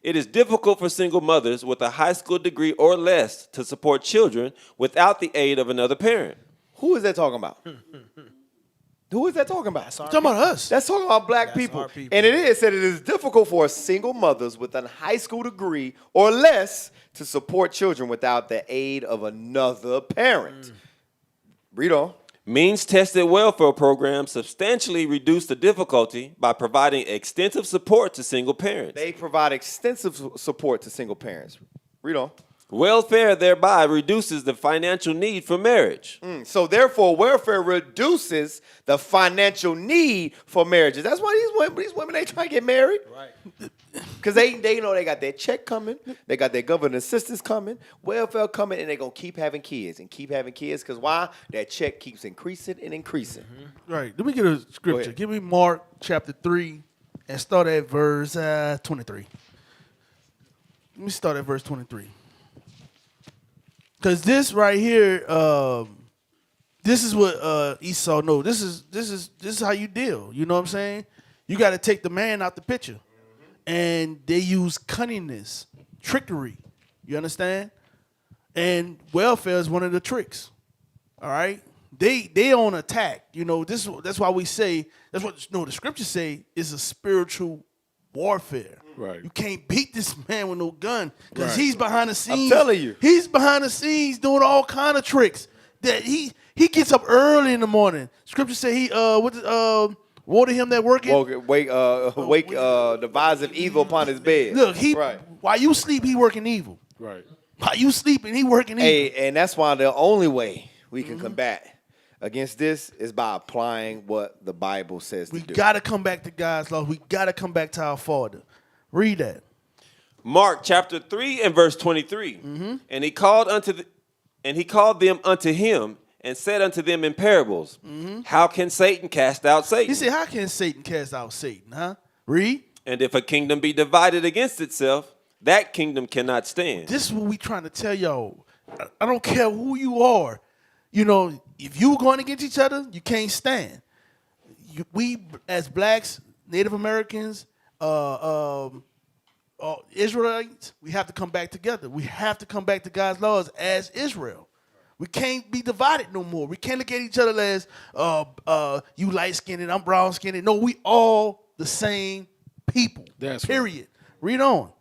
It is difficult for single mothers with a high school degree or less to support children without the aid of another parent. Who is that talking about? Who is that talking about? That's talking about us. That's talking about black people. And it said it is difficult for single mothers with a high school degree or less to support children without the aid of another parent. Read on. Means-tested welfare programs substantially reduce the difficulty by providing extensive support to single parents. They provide extensive support to single parents. Read on. Welfare thereby reduces the financial need for marriage. So therefore, welfare reduces the financial need for marriages. That's why these women ain't trying to get married. Right. Because they know they got their check coming. They got their government assistance coming. Welfare coming. And they're going to keep having kids. And keep having kids. Because why? That check keeps increasing and increasing. Right. Let me get a scripture. Give me Mark chapter 3 and start at verse 23. Let me start at verse 23. Because this right here, this is what Esau knows. This is how you deal. You know what I'm saying? You got to take the man out the picture. And they use cunningness, trickery. You understand? And welfare is one of the tricks. All right? They on attack. You know, that's why we say, that's what the scriptures say is a spiritual warfare. Right. You can't beat this man with no gun because he's behind the scenes. I'm telling you. He's behind the scenes doing all kind of tricks that he He gets up early in the morning. Scripture say he water him that working. Wake divisive evil upon his bed. Look, right. While you sleep, he working evil. Right. While you sleeping, he working evil. Hey, and that's why the only way we can combat against this is by applying what the Bible says We to do. got to come back to God's law. We got to come back to our Father. Read that. Mark chapter 3 and verse 23. And he called them unto him and said unto them in parables, how can Satan cast out Satan? He said, how can Satan cast out Satan, huh? Read. And if a kingdom be divided against itself, that kingdom cannot stand. This is what we trying to tell y'all. I don't care who you are. You know, if you going against each other, you can't stand. We, as blacks, Native Americans, Israelites, we have to come back together. We have to come back to God's laws as Israel. We can't be divided no more. We can't look at each other as you light-skinned, I'm brown-skinned. No, we all the same people. That's period. Read on.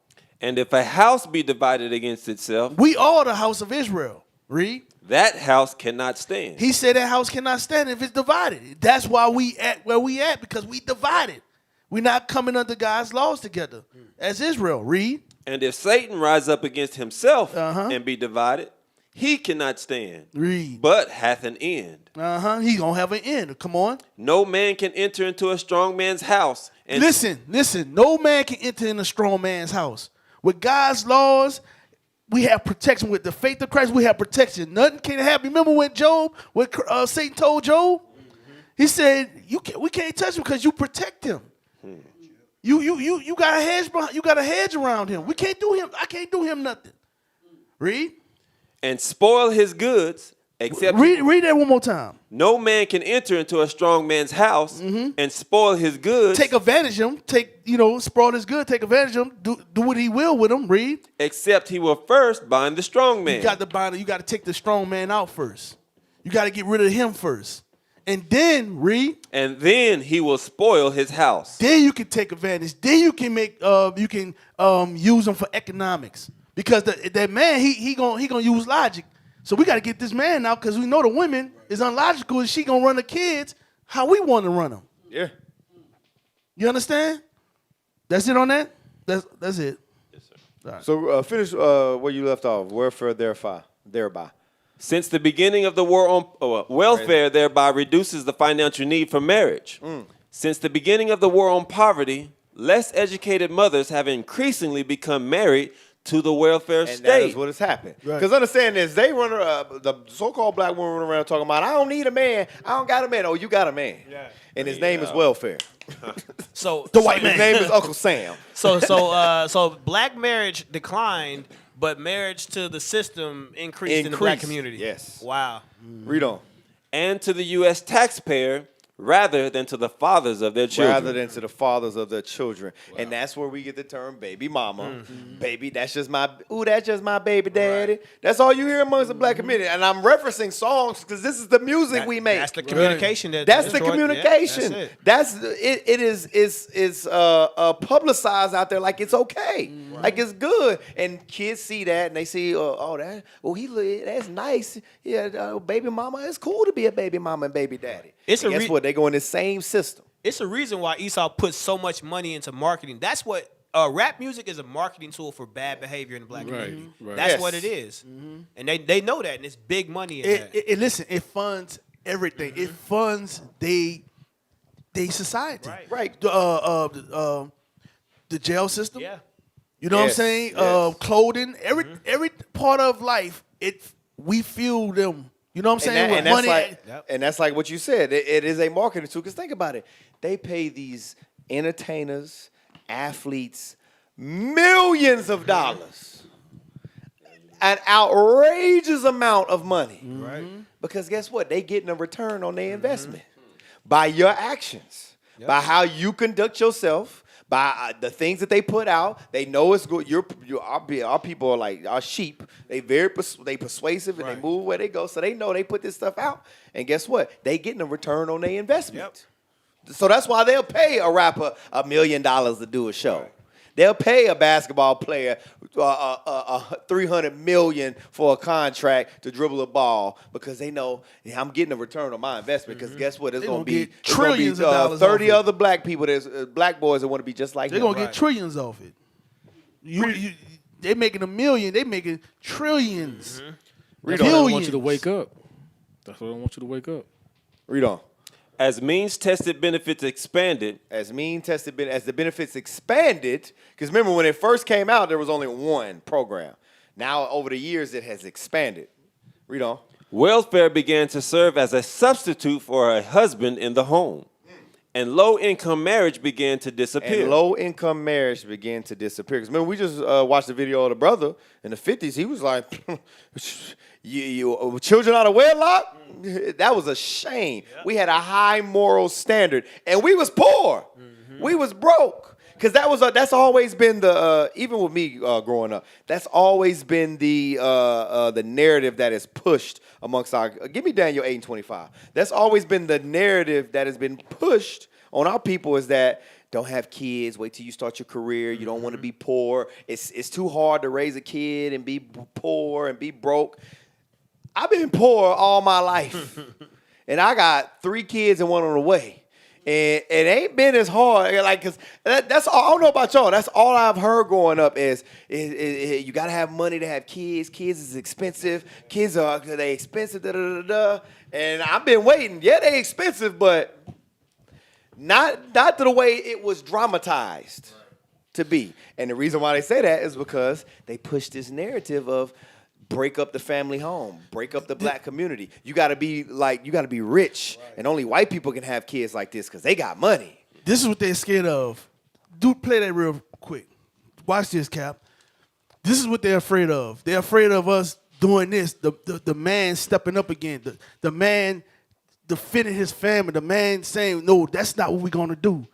And if a house be divided against itself, we are the house of Israel. Read. That house cannot stand. He said that house cannot stand if it's divided. That's why we at where we at, because we divided. We're not coming under God's laws together as Israel. Read. And if Satan rise up against himself and be divided, he cannot stand. Read. But hath an end. He gonna have an end. Come on. No man can enter into a strong man's house. And listen. No man can enter in a strong man's house. With God's laws, we have protection. With the faith of Christ, we have protection. Nothing can happen. Remember when Satan told Job? He said, we can't touch him because you protect him. You got a hedge behind, you got a hedge around him. We can't do him. I can't do him nothing. Read. And spoil his goods, except read that one more time. No man can enter into a strong man's house and spoil his goods. Take advantage of him. Spoil his good. Take advantage of him. Do what he will with him. Read. Except he will first bind the strong man. You got to bind him. You got to take the strong man out first. You got to get rid of him first. And then, read. And then he will spoil his house. Then you can take advantage. Then you can use him for economics. Because that man, he gonna use logic. So we got to get this man out because we know the women is unlogical and she gonna run the kids how we want to run them. Yeah. You understand? That's it on that? That's it. Yes, sir. Right. So finish where you left off. Welfare thereby. Since the beginning of the war on welfare thereby reduces the financial need for marriage. Since the beginning of the war on poverty, less educated mothers have increasingly become married to the welfare state. And that is what has happened. Because understand this, they run the so-called black women run around talking about, I don't need a man. I don't got a man. Oh, you got a man. Yeah. And his name is welfare. So the white man. His name is Uncle Sam. So black marriage declined, but marriage to the system increased in the black community. Yes. Wow. Read on. And to the U.S. taxpayer rather than to the fathers of their children. Rather than to the fathers of their children. Wow. And that's where we get the term baby mama. Baby, that's just my baby daddy. Right. That's all you hear amongst the black community. And I'm referencing songs because this is the music we make. That's the communication. That's the communication. Yeah, that's it. It is publicized out there like it's okay. Right. Like it's good. And kids see that and they see, that's nice. Yeah, baby mama, it's cool to be a baby mama and baby daddy. Guess what? They go in the same system. It's a reason why Esau puts so much money into marketing. That's what rap music is, a marketing tool for bad behavior in the black community. Right. That's what it is. And they know that, and it's big money in that. Listen, it funds everything. It funds they society. Right. The jail system. Yeah. You know what I'm saying? Clothing, every part of life, we fuel them. You know what I'm saying? And money. And that's like what you said. It is a marketing tool. Because think about it. They pay these entertainers, athletes, millions of dollars. An outrageous amount of money. Right. Because guess what? They getting a return on their investment. By your actions. Yep. By how you conduct yourself. By the things that they put out, they know it's good. Our people are like our sheep. They persuasive and they move where they go. So they know they put this stuff out. And guess what? They getting a return on their investment. Yep. So that's why they'll pay a rapper $1 million to do a show. Right. They'll pay a basketball player $300 million for a contract to dribble a ball because they know I'm getting a return on my investment. Because guess what? There's going to be trillions of dollars 30 off other black people. There's black boys that want to be just like They're them. going to get trillions off it. They making $1 million. They making trillions. That's what I want you to wake up. That's what I want you to wake up. Read on. As means-tested benefits expanded. As the benefits expanded, because remember when it first came out, there was only one program. Now, over the years, it has expanded. Read on. Welfare began to serve as a substitute for a husband in the home. And low-income marriage began to disappear. Because remember, we just watched the video of the brother in the 50s. He was like, you children out of wedlock? That was a shame. Yep. We had a high moral standard. And we was poor. Mm-hmm. We was broke. Because that's always been the, even with me growing up, that's always been the narrative that is pushed amongst our, give me Daniel 8:25. That's always been the narrative that has been pushed on our people is that don't have kids, wait till you start your career, you don't want to be poor. It's too hard to raise a kid and be poor and be broke. I've been poor all my life. And I got 3 kids and one on the way. And it ain't been as hard, like, cause that's all. I don't know about y'all. That's all I've heard growing up is you gotta have money to have kids. Kids is expensive. Kids they expensive. Da, da, da, da. And I've been waiting. Yeah, they expensive, but not to the way it was dramatized to be. And the reason why they say that is because they push this narrative of break up the family home, break up the black community. You gotta be rich, and only white people can have kids like this because they got money. This is what they're scared of. Dude, play that real quick. Watch this, Cap. This is what they're afraid of. They're afraid of us doing this. The man stepping up again. The man defending his family. The man saying, no, that's not what we're gonna do.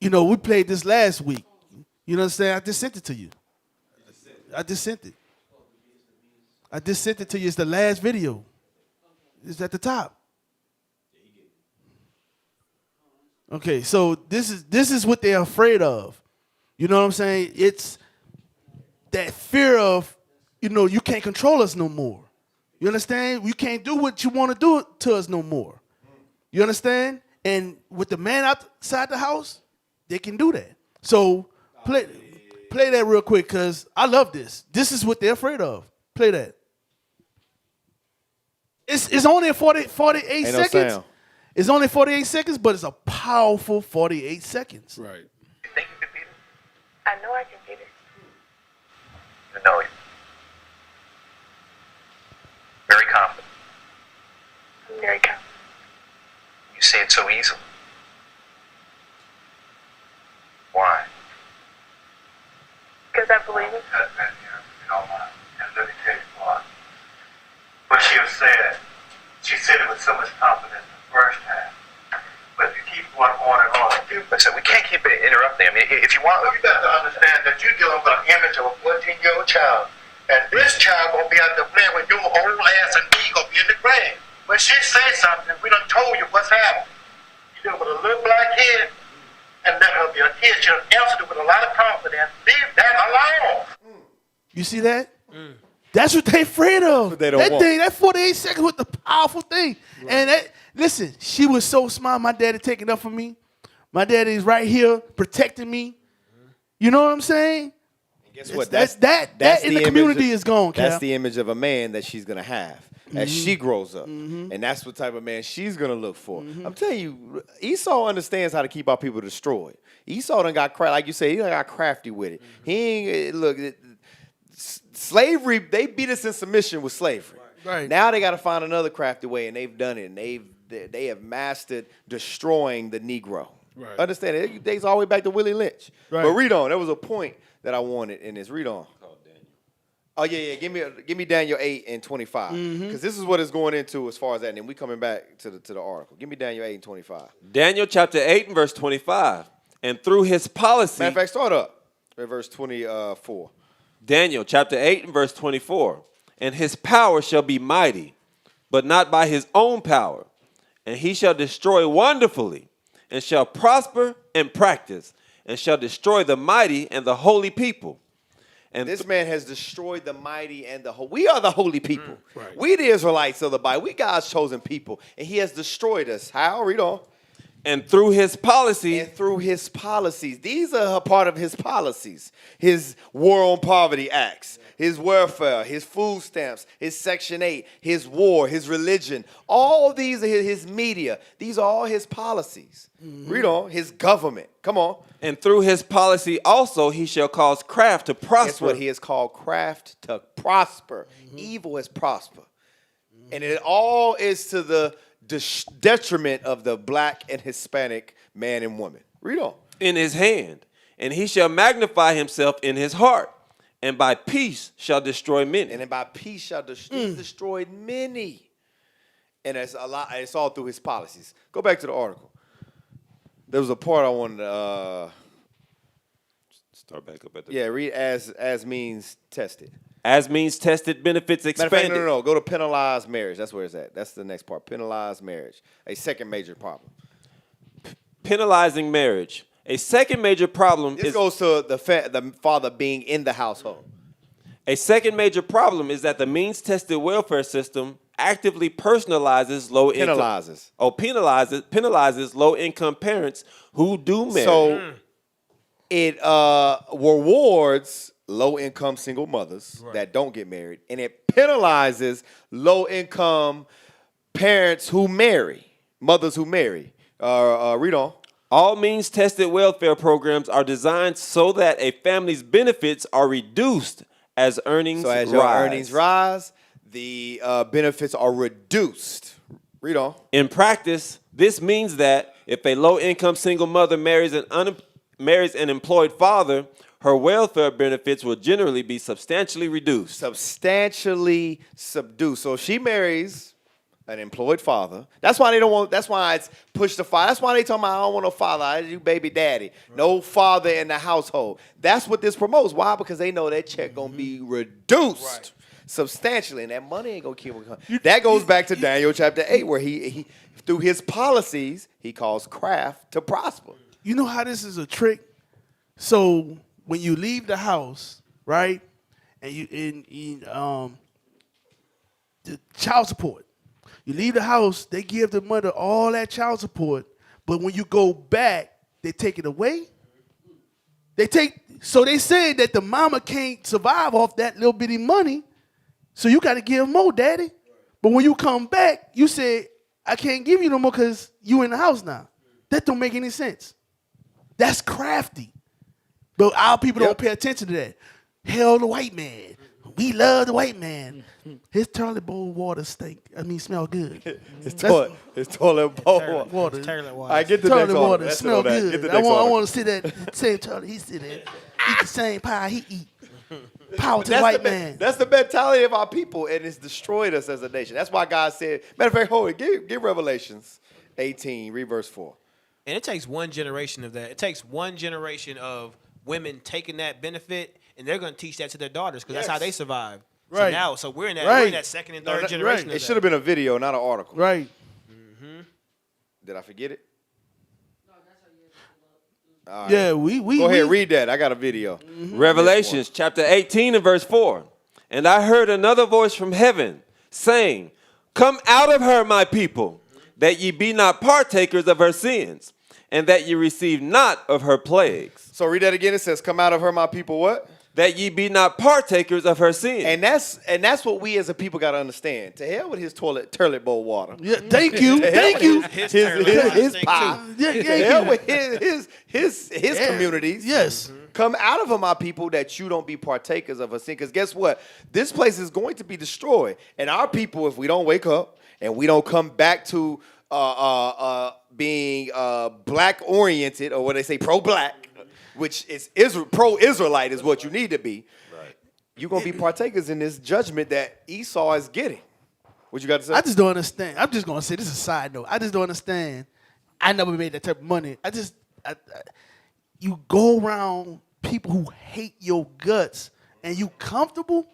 You know, we played this last week. You know what I'm saying? I just sent it to you. I just sent it to you. It's the last video. It's at the top. Okay, so this is what they're afraid of. You know what I'm saying? It's that fear of, you can't control us no more. You understand? You can't do what you want to do to us no more. You understand? And with the man outside the house, they can do that. So play that real quick because I love this. This is what they're afraid of. Play that. It's only 48 seconds. No, it's only 48 seconds, but it's a powerful 48 seconds. Right. You think you can beat it? I know I can beat it. You know it. Very confident. I'm very confident. You say it so easily. Why? Because I believe it. Let me tell you what. What she said it with so much confidence the first time. But if you keep going on and on, listen, we can't keep interrupting. I mean, if you want, you got to understand that you're dealing with an image of a 14-year-old child, and this child gonna be out there playing with your old ass and me gonna be in the grave. When she says something, we done told you what's happening. You deal with a little black kid, and let her be a kid. She'll answer it with a lot of confidence. Leave that alone. You see that? That's what they afraid of. They don't want. That 48 seconds was the powerful thing. Right. And listen, she was so smart. My daddy taking up for me. My daddy's right here protecting me. You know what I'm saying? And guess what? That's in the community is gone, Cap. That's the image of a man that she's gonna have as she grows up, and that's what type of man she's gonna look for. I'm telling you, Esau understands how to keep our people destroyed. Esau done got like you say, he done got crafty with it. He ain't look. Slavery, they beat us in submission with slavery. Right. Now they got to find another crafty way, and they've done it. And they have mastered destroying the Negro. Right. Understand? It dates all the way back to Willie Lynch. Right. But read on. There was a point that I wanted in this. Read on. Oh yeah. Give me Daniel 8:25 because this is what it's going into as far as that. And then we coming back to the article. Give me Daniel 8:25. Daniel chapter 8 and verse 25. And through his policy. Matter of fact, start up at verse 24. Daniel chapter 8 and verse 24. And his power shall be mighty, but not by his own power. And he shall destroy wonderfully, and shall prosper and practice, and shall destroy the mighty and the holy people. And this man has destroyed the mighty and the holy. We are the holy people. Right. We the Israelites of the Bible. We God's chosen people. And he has destroyed us. How? Read on. And through his policy. And through his policies. These are a part of his policies. His War on Poverty Acts, his welfare, his food stamps, his Section 8, his war, his religion. All these are his media. These are all his policies. Read on. His government. Come on. And through his policy also he shall cause craft to prosper. That's what he has called craft to prosper. Evil has prospered. And it all is to the detriment of the black and Hispanic man and woman. Read on. In his hand. And he shall magnify himself in his heart. And by peace shall destroy many. And by peace shall destroy many. And it's a lot. It's all through his policies. Go back to the article. There was a part I wanted to start back up at the read as means tested. As means tested, benefits expanded. Matter of fact, no. Go to penalized marriage. That's where it's at. That's the next part. Penalized marriage. A second major problem. Penalizing marriage. A second major problem This goes to the father being in the household. A second major problem is that the means-tested welfare system actively personalizes low-income. Penalizes low-income parents who do marry. So it rewards low-income single mothers that don't get married, and it penalizes low-income parents who marry, mothers who marry. Read on. All means-tested welfare programs are designed so that a family's benefits are reduced as earnings rise. So as your earnings rise, the benefits are reduced. Read on. In practice, this means that if a low-income single mother marries an employed father, her welfare benefits will generally be substantially reduced. Substantially reduced. So if she marries an employed father, that's why they don't want. That's why it's pushed to father. That's why they talking about I don't want no father. I do baby daddy. Right. No father in the household. That's what this promotes. Why? Because they know that check gonna be reduced substantially, and that money ain't gonna keep coming. That goes back to Daniel chapter 8, where he through his policies he caused craft to prosper. You know how this is a trick? So when you leave the house, right, and the child support. You leave the house, they give the mother all that child support, but when you go back, they take it away. So they say that the mama can't survive off that little bitty money, so you got to give more, daddy. But when you come back, you say, I can't give you no more because you in the house now. That don't make any sense. That's crafty. But our people don't pay attention to that. Hell, the white man. We love the white man. His toilet bowl water smell good. His toilet bowl water. Toilet water. I get the toilet next water order. smell good. I want to sit at the same toilet he sit at. Eat the same pie he eat. Power to the white man. That's the mentality of our people, and it's destroyed us as a nation. That's why God said, matter of fact, hold it, give Revelations 18, read verse 4. And it takes one generation of that. It takes one generation of women taking that benefit, and they're going to teach that to their daughters because that's how they survive. Right. So we're in that second and third generation. It should have been a video, not an article. Right. Mm-hmm. Did I forget it? No, that's how you. Yeah, we go ahead, read that. I got a video. Mm-hmm. Revelations chapter 18 and verse 4. And I heard another voice from heaven saying, "Come out of her, my people, that ye be not partakers of her sins, and that ye receive not of her plagues." So read that again. It says, "Come out of her, my people." What? That ye be not partakers of her sins. And that's what we as a people got to understand. To hell with his toilet bowl water. Yeah, thank you. Thank you. His pie. Yeah, to hell with his communities. Yes. Mm-hmm. Come out of her, my people, that you don't be partakers of her sin. Because guess what? This place is going to be destroyed. And our people, if we don't wake up and we don't come back to being black-oriented, or what they say, pro-black, which is pro-Israelite is what you need to be. Right. You're going to be partakers in this judgment that Esau is getting. What you got to say? I just don't understand. I'm just going to say, this is a side note. I just don't understand. I never made that type of money. You go around people who hate your guts and you comfortable.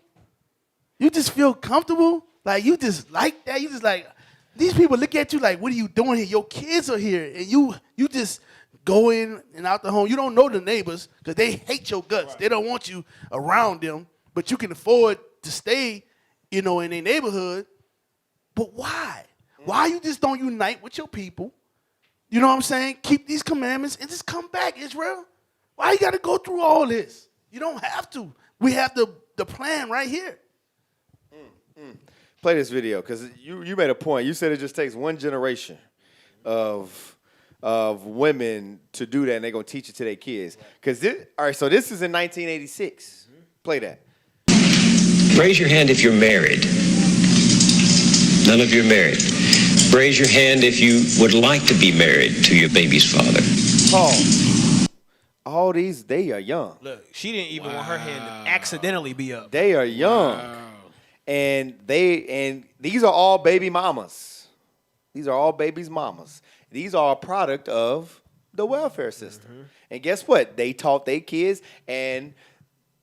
You just feel comfortable. Like you just like that. You just like, these people look at you like, what are you doing here? Your kids are here. And you just go in and out the home. You don't know the neighbors because they hate your guts. Right. They don't want you around them, but you can afford to stay, in their neighborhood. But why? Why you just don't unite with your people? You know what I'm saying? Keep these commandments and just come back, Israel. Why you got to go through all this? You don't have to. We have the plan right here. Play this video because you made a point. You said it just takes one generation of women to do that, and they're going to teach it to their kids. All right, so this is in 1986. Play that. Raise your hand if you're married. None of you are married. Raise your hand if you would like to be married to your baby's father. All these, they are young. Look, she didn't even want her hand to accidentally be up. They are young. Wow. And these are all baby mamas. These are all babies' mamas. These are a product of the welfare system. Mm-hmm. And guess what? They taught their kids, and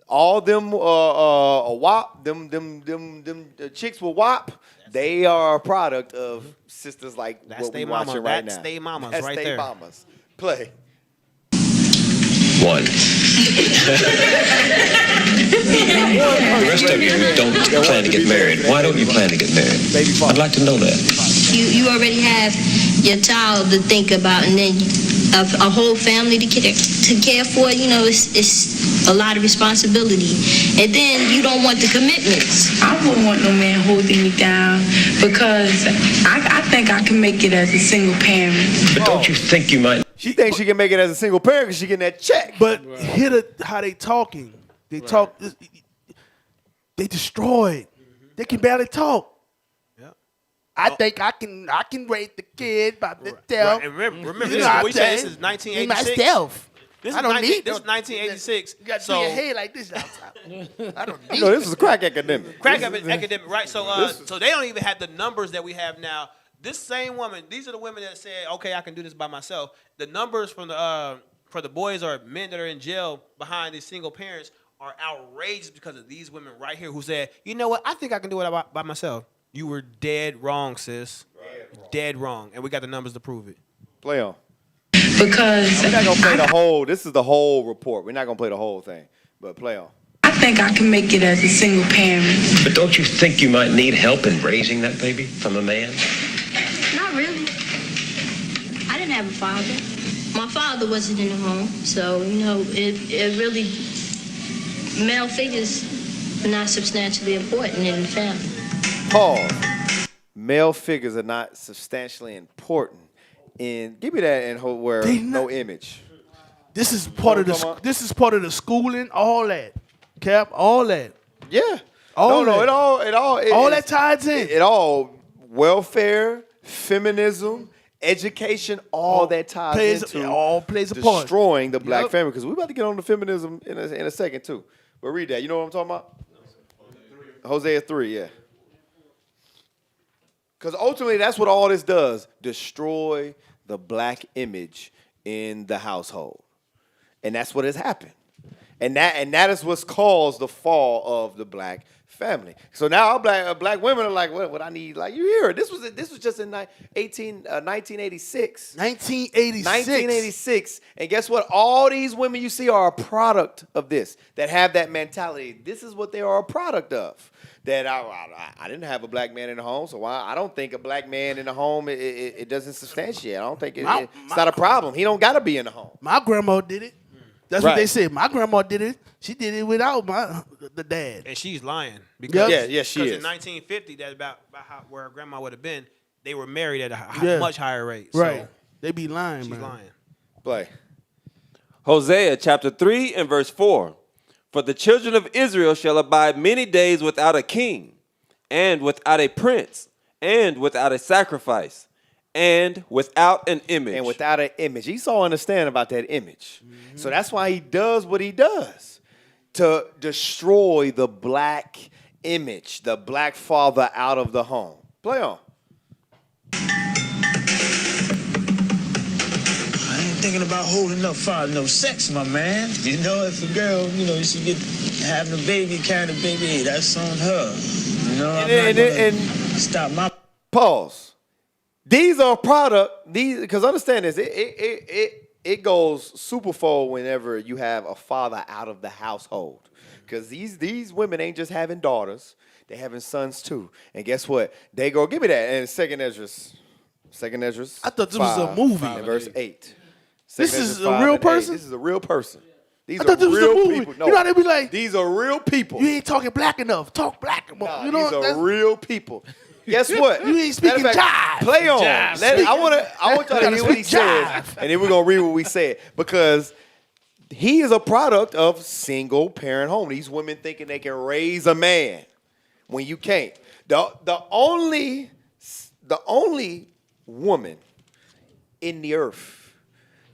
all them WAP, them chicks with WAP, they are a product of sisters like what we're watching right now. That's they mamas That's right they there. Mamas. Play. One. The rest of you who don't plan to get married, why don't you plan to get married? I'd like to know that. You already have your child to think about, and then a whole family to care for. It's a lot of responsibility, and then you don't want the commitments. I wouldn't want no man holding me down because I think I can make it as a single parent. But don't you think you might? She thinks she can make it as a single parent because she getting that check. But how they talking. They talk. They destroyed. They can barely talk. I think I can raise the kid by myself. Right. And remember this is what we said. This is 1986. Myself. This I don't need this is 1986. You got to do your head like this. I don't need. No, this is a crack academic. Academic, right? So they don't even have the numbers that we have now. This same woman, these are the women that said, "Okay, I can do this by myself." The numbers from for the boys or men that are in jail behind these single parents are outrageous because of these women right here who said, "You know what? I think I can do it by myself." You were dead wrong, sis. Dead wrong. And we got the numbers to prove it. Play on. Because we're not going to play the whole. This is the whole report. We're not going to play the whole thing. But play on. I think I can make it as a single parent. But don't you think you might need help in raising that baby from a man? Not really. I didn't have a father. My father wasn't in the home. So, it really, male figures are not substantially important in the family. Pause. Male figures are not substantially important. And give me that and where no image. This is part of the. This is part of the schooling. All that, Cap. All that. Yeah. All that ties in. It all welfare, feminism, education. All that ties into all plays a part. Destroying the black family. Because we're about to get on the feminism in a second too. But read that. You know what I'm talking about? Hosea 3. Yeah. Because ultimately, that's what all this does. Destroy the black image in the household. And that's what has happened. And that is what's caused the fall of the black family. So now black women are like, what I need? Like, you hear it. This was just in 1986. 1986. And guess what? All these women you see are a product of this, that have that mentality. This is what they are a product of. That I didn't have a black man in the home, so I don't think a black man in the home, it doesn't substantiate. I don't think it's not a problem. He don't got to be in the home. My grandma did it. That's what they said. My grandma did it. She did it without the dad. And she's lying. Because, she is. Because in 1950, that's about where her grandma would have been. They were married at a much higher rate. Right. So they be lying, she's man. lying. Play. Hosea chapter 3 and verse 4. For the children of Israel shall abide many days without a king, and without a prince, and without a sacrifice, and without an image. And without an image. Esau understand about that image. Mm-hmm. So that's why he does what he does. To destroy the black image, the black father out of the home. Play on. Thinking about holding up for no sex, my man. You know, if a girl, she get having a baby, carrying a baby, hey, that's on her. You know, I'm not gonna stop my pause. These are product. Because understand this, it goes superfold whenever you have a father out of the household. Because these women ain't just having daughters, they having sons too. And guess what? They go, give me that. And Second Esdras. I thought this was a movie. And verse 8. This is a real person? This is a real person. These I thought this was a movie. people. No, You know how they be like, these are real people. you ain't talking black enough. Talk black enough. Nah, you know, these are real people. Guess what? You ain't speaking Matter of fact, jive. Play on. Jive. I want y'all to hear what he says, and then we're gonna read what we said, because he is a product of single parent home. These women thinking they can raise a man when you can't. The only woman in the earth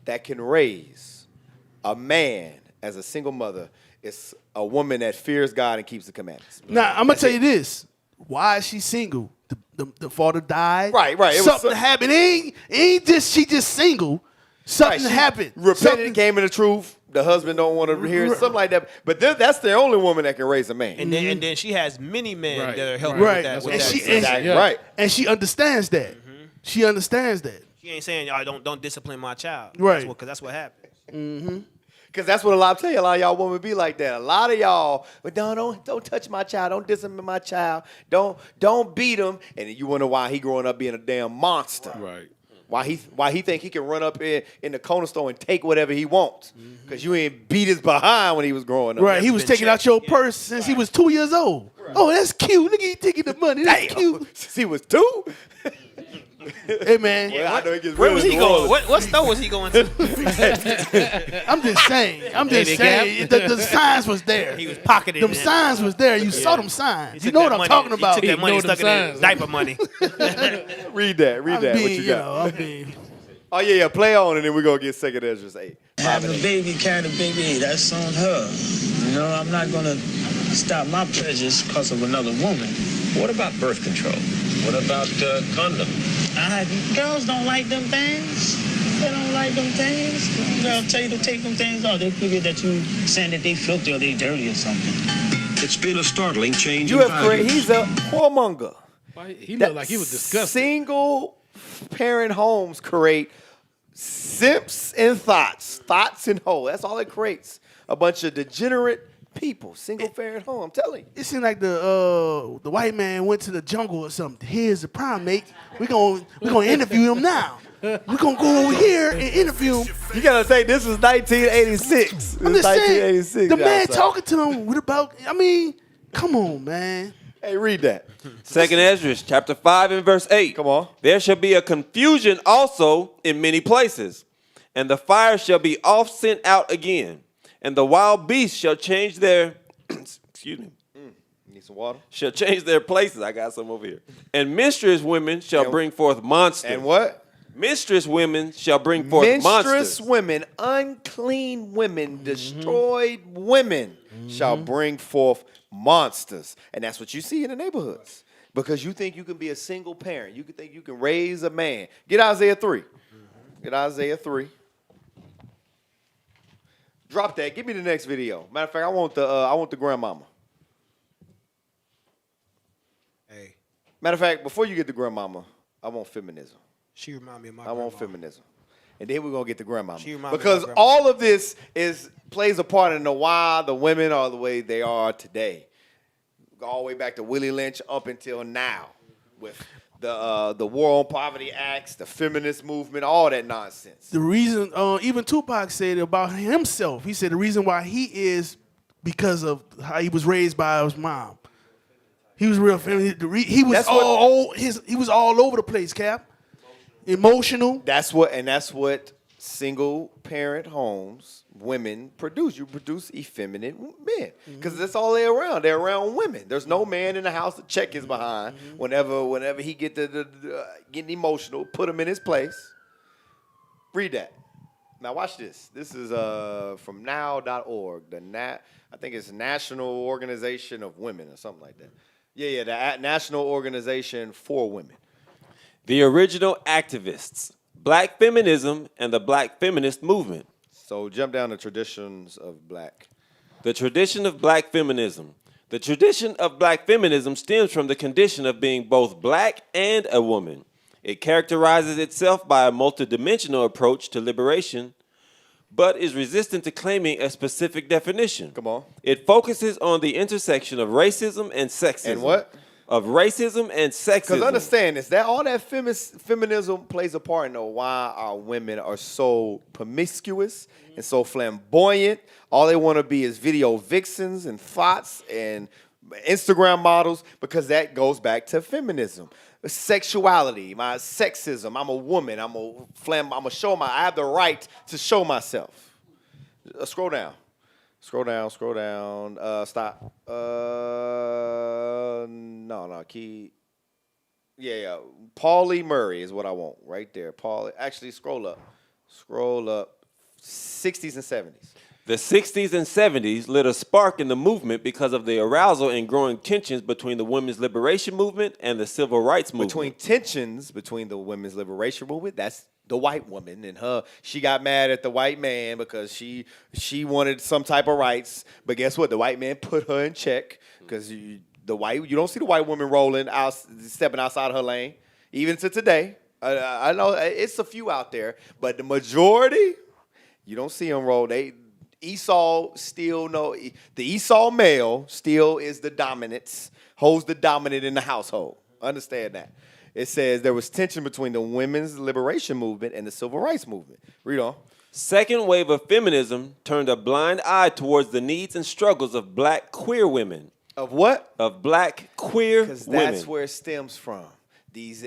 that can raise a man as a single mother is a woman that fears God and keeps the commandments. Now, I'm going to tell you this. Why is she single? The father died. Right. Something happened. Ain't just she just single. Something happened. Repented, came in the truth. The husband don't want to hear it, something like that. But that's the only woman that can raise a man. And then she has many men that are helping Right. with that. Right. And she understands that. She understands that. She ain't saying, y'all don't discipline my child. Right. Because that's what happens. Because that's what a lot of y'all women be like that. A lot of y'all, but don't touch my child. Don't discipline my child. Don't beat him. And then you wonder why he growing up being a damn monster. Right. Why he think he can run up in the corner store and take whatever he wants. Because you ain't beat his behind when he was growing up. Right. He was taking out your purse since he was 2 years old. Right. Oh, that's cute. Look at you taking the money. That's cute. Since he was 2? Hey, man. Well, where was he going? What store was he going to? I'm just saying. The signs was there. He was pocketing them signs was there. You saw them signs. You know what I'm talking about. He took that money and stuck it in diaper money. Read that. What you got? Oh, yeah. Play on, and then we're going to get 2 Esdras 8. Having a baby, carrying a baby, that's on her. You know, I'm not going to stop my pleasures because of another woman. What about birth control? What about condom? Girls don't like them things. They don't like them things. Girls tell you to take them things off. They figure that you saying that they filthy or they dirty or something. It's been a startling change. He's a whoremonger. He looked like he was disgusted. Single parent homes create simps and thoughts and hoes. That's all it creates. A bunch of degenerate people, single parent home. I'm telling you. It seemed like the white man went to the jungle or something. Here's the primate. We're gonna interview him now. We're gonna go over here and interview him. You gotta say this was 1986. I'm just saying, 1986. the man talking to him. What about? I mean, come on, man. Hey, read that. 2 Esdras, chapter 5 and verse 8. Come on. There shall be a confusion also in many places, and the fire shall be oft sent out again, and the wild beasts shall change their excuse me. Need some water? Shall change their places. I got some over here. And minstrous women shall bring forth monsters. And what? Minstrous women shall bring forth monsters. Women, unclean women, destroyed women shall bring forth monsters. And that's what you see in the neighborhoods. Because you think you can be a single parent. You can think you can raise a man. Get Isaiah 3. Get Isaiah 3. Drop that. Give me the next video. Matter of fact, I want the grandmama. Hey. Matter of fact, before you get the grandmama, I want feminism. She remind me of my I want feminism. And then we're going to get the grandmama. Because because all of this plays a part in why the women are the way they are today. Go all the way back to Willie Lynch up until now with the War on Poverty Acts, the feminist movement, all that nonsense. The reason, even Tupac said about himself, he said the reason why he is because of how he was raised by his mom. He was real feminine. He was he was all over the place, Cap. Emotional. That's what single parent homes, women produce. You produce effeminate men because that's all they're around. They're around women. There's no man in the house to check his behind whenever he get getting emotional. Put him in his place. Read that. Now watch this. This is from now.org. I think it's National Organization of Women or something like that. Yeah, the National Organization for Women. The original activists, Black feminism, and the Black feminist movement. So jump down to traditions of black. The tradition of Black feminism. The tradition of Black feminism stems from the condition of being both black and a woman. It characterizes itself by a multidimensional approach to liberation, but is resistant to claiming a specific definition. Come on. It focuses on the intersection of racism and sexism. And what? Of racism and sexism. Because understand this, that all that feminism plays a part in why our women are so promiscuous and so flamboyant. All they want to be is video vixens and thoughts and Instagram models, because that goes back to feminism. Sexuality, my sexism. I'm a woman. I'm a show I have the right to show myself. Scroll down. Scroll down. Stop. No. Key. Yeah. Paulie Murray is what I want right there. Actually, scroll up. 60s and 70s. The 60s and 70s lit a spark in the movement because of the arousal and growing tensions between the women's liberation movement and the civil rights movement. Between the women's liberation movement, that's the white woman and her. She got mad at the white man because she wanted some type of rights. But guess what? The white man put her in check because you don't see the white woman rolling out, stepping outside of her lane, even to today. I know it's a few out there, but the majority, you don't see them roll. The Esau male still is the dominance, holds the dominant in the household. Understand that. It says there was tension between the women's liberation movement and the civil rights movement. Read on. Second wave of feminism turned a blind eye towards the needs and struggles of black queer women. Of what? Of black queer women. Because that's where it stems from. These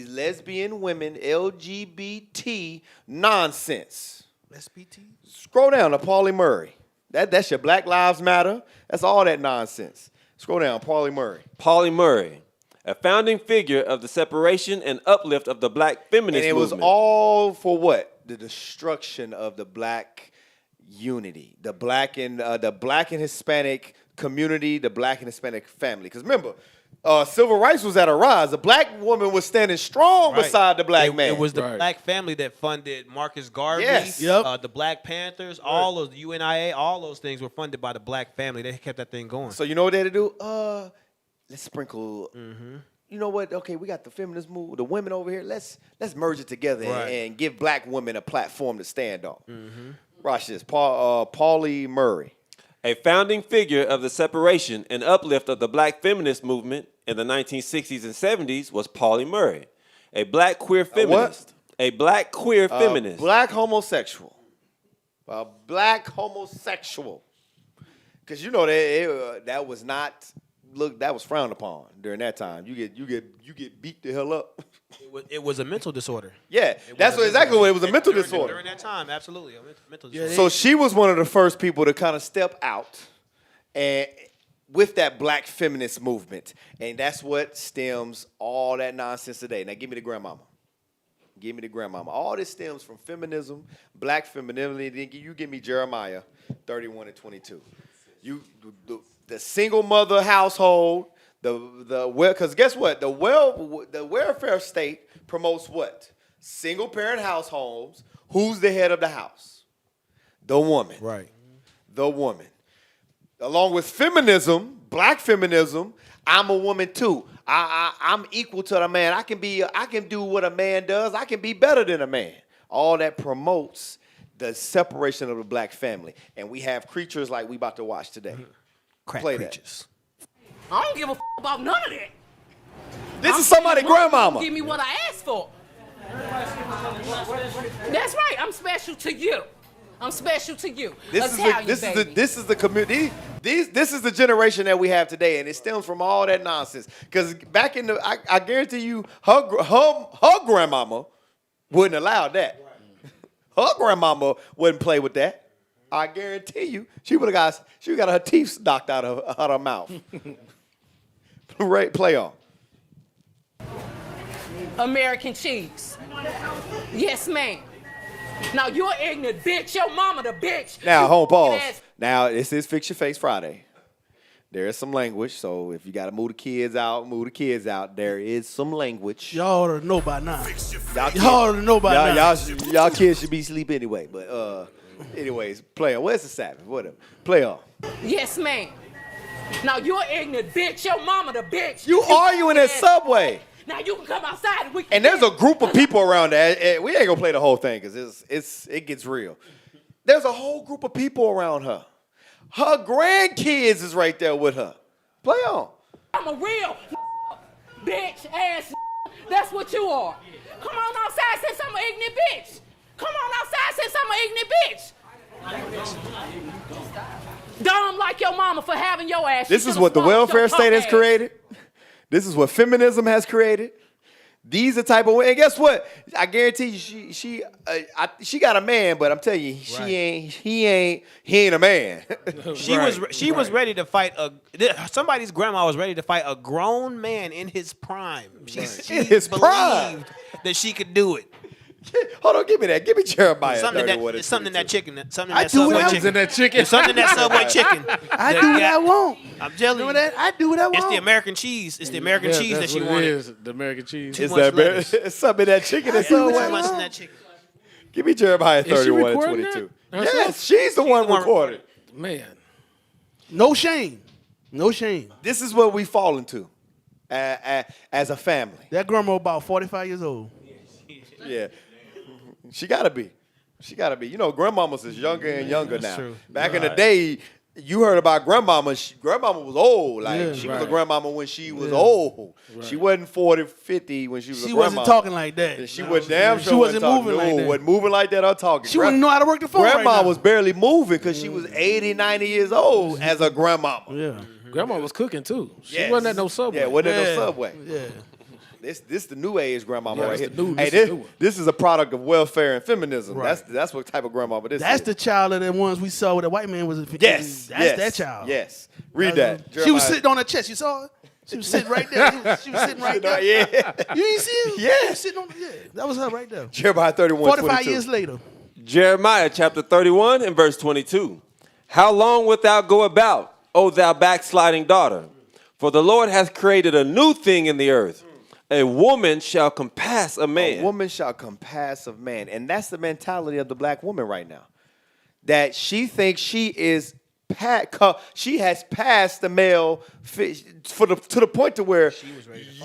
lesbian women, LGBT nonsense. LGBT? Scroll down to Paulie Murray. That's your Black Lives Matter. That's all that nonsense. Scroll down, Paulie Murray. Paulie Murray, a founding figure of the separation and uplift of the black feminist movement. And it was all for what? The destruction of the black unity, the black and Hispanic community, the black and Hispanic family. Because remember, civil rights was at a rise. The black woman was standing strong beside the black man. It was the black family that funded Marcus Garvey, Yes. the Black Panthers, all of the UNIA, all those things were funded by the black family. They kept that thing going. So you know what they had to do? Let's sprinkle. You know what? Okay, we got the feminist move, the women over here. Let's merge it together and give black women a platform to stand on. Watch this. Paulie Murray. A founding figure of the separation and uplift of the black feminist movement in the 1960s and 70s was Paulie Murray, a black queer feminist. A black queer feminist. Black homosexual. A black homosexual. Because you know that was not that was frowned upon during that time. You get beat the hell up. It was a mental disorder. Yeah, that's exactly what it was, a mental disorder. During that time, absolutely, a mental Yeah, disorder. so she was one of the first people to kind of step out and with that black feminist movement. And that's what stems all that nonsense today. Now give me the grandmama. Give me the grandmama. All this stems from feminism, black femininity. You give me Jeremiah 31 and 22. The single mother household, because guess what? The welfare state promotes what? Single parent households. Who's the head of the house? The woman. Right. The woman. Along with feminism, black feminism, I'm a woman too. I'm equal to the man. I can do what a man does. I can be better than a man. All that promotes the separation of the black family. And we have creatures like we about to watch today. Crack Play creatures. I don't give a about none of that. This is somebody's grandmama. Give me what I asked for. That's right. I'm special to you. I'm special to you. This is the community. This is the generation that we have today, and it stems from all that nonsense. Because back in I guarantee you, her grandmama wouldn't allow that. Her grandmama wouldn't play with that. I guarantee you, she got her teeth knocked out of her mouth. Right, play on. American cheese. Yes, ma'am. Now you're ignorant, bitch. Your mama the bitch. Now, hold pause. Now, this is Fix Your Face Friday. There is some language, so if you got to move the kids out. There is some language. Y'all ought to know by now. Y'all kids should be asleep anyway. But anyways, play on. Where's the Sabbath? Whatever. Play on. Yes, ma'am. Now you're ignorant, bitch. Your mama the bitch. You arguing at Subway. Now you can come outside and we can. And there's a group of people around there. We ain't gonna play the whole thing because it gets real. There's a whole group of people around her. Her grandkids is right there with her. Play on. I'm a real bitch ass. That's what you are. Come on outside since I'm an ignorant bitch. Come on outside since I'm an ignorant bitch. Dumb like your mama for having your ass. This is what the welfare state has created. This is what feminism has created. These are the type of women. And guess what? I guarantee you, she got a man, but I'm telling you, he ain't a man. She was ready to fight somebody's grandma was ready to fight a grown man in his prime. She his prime that she could do it. Hold on, give me that. Give me Jeremiah. It's something in that chicken. Something I that do what Subway I chicken. in that chicken. It's something in that Subway chicken. I do what I want. I'm telling you. That? I do what I want. It's the American cheese. It's the American cheese that she wanted. The American cheese. It's something in that chicken. It's too much in that chicken. Give me Jeremiah 31 and 22. Yes, she's the one recorded. Man. No shame. No shame. This is what we fall into as a family. That grandma about 45 years old. Yeah. She gotta be. You know, grandmamas is younger and younger now. True. Back in the day, you heard about grandmama. Grandmama was old. Like she was a grandmama when she was old. Right. She wasn't 40, 50 when she was a grandma. She wasn't talking like that. She was damn sure she wasn't talking. moving like that. Wasn't moving like that or talking. She wouldn't know how to work the phone. Grandma right now. was barely moving because she was 80, 90 years old as a grandmama. Yeah. Grandma was cooking too. She wasn't at no Subway. Yeah, wasn't at no Subway. Yeah. This the new age grandmama right here. This this is a product of welfare and feminism. Right. That's what type of grandmama this is. That's the child of the ones we saw with the white man was. Yes. That's that child. Yes. Read that. She was sitting on her chest. You saw her? She was sitting right there. She was sitting right there. Yeah. You ain't see her? Yeah. She was sitting on. Yeah. That was her right there. Jeremiah 31, 45 22. years later. Jeremiah chapter 31 and verse 22. How long wilt thou go about, O thou backsliding daughter? For the Lord hath created a new thing in the earth. A woman shall compass a man. A woman shall compass a man. And that's the mentality of the black woman right now. That she thinks she is she has passed the male to the point to where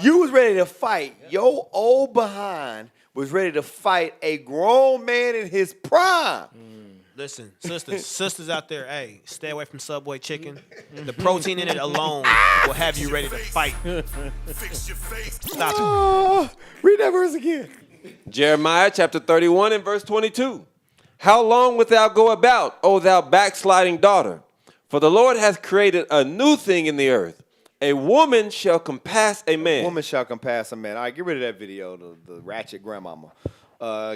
you was ready to fight. Your old behind was ready to fight a grown man in his prime. Listen, sisters out there, hey, stay away from Subway chicken. The protein in it alone will have you ready to fight. Stop it. Read that verse again. Jeremiah chapter 31 and verse 22. How long wilt thou go about, O thou backsliding daughter? For the Lord hath created a new thing in the earth. A woman shall compass a man. A woman shall compass a man. All right, get rid of that video, the ratchet grandmama.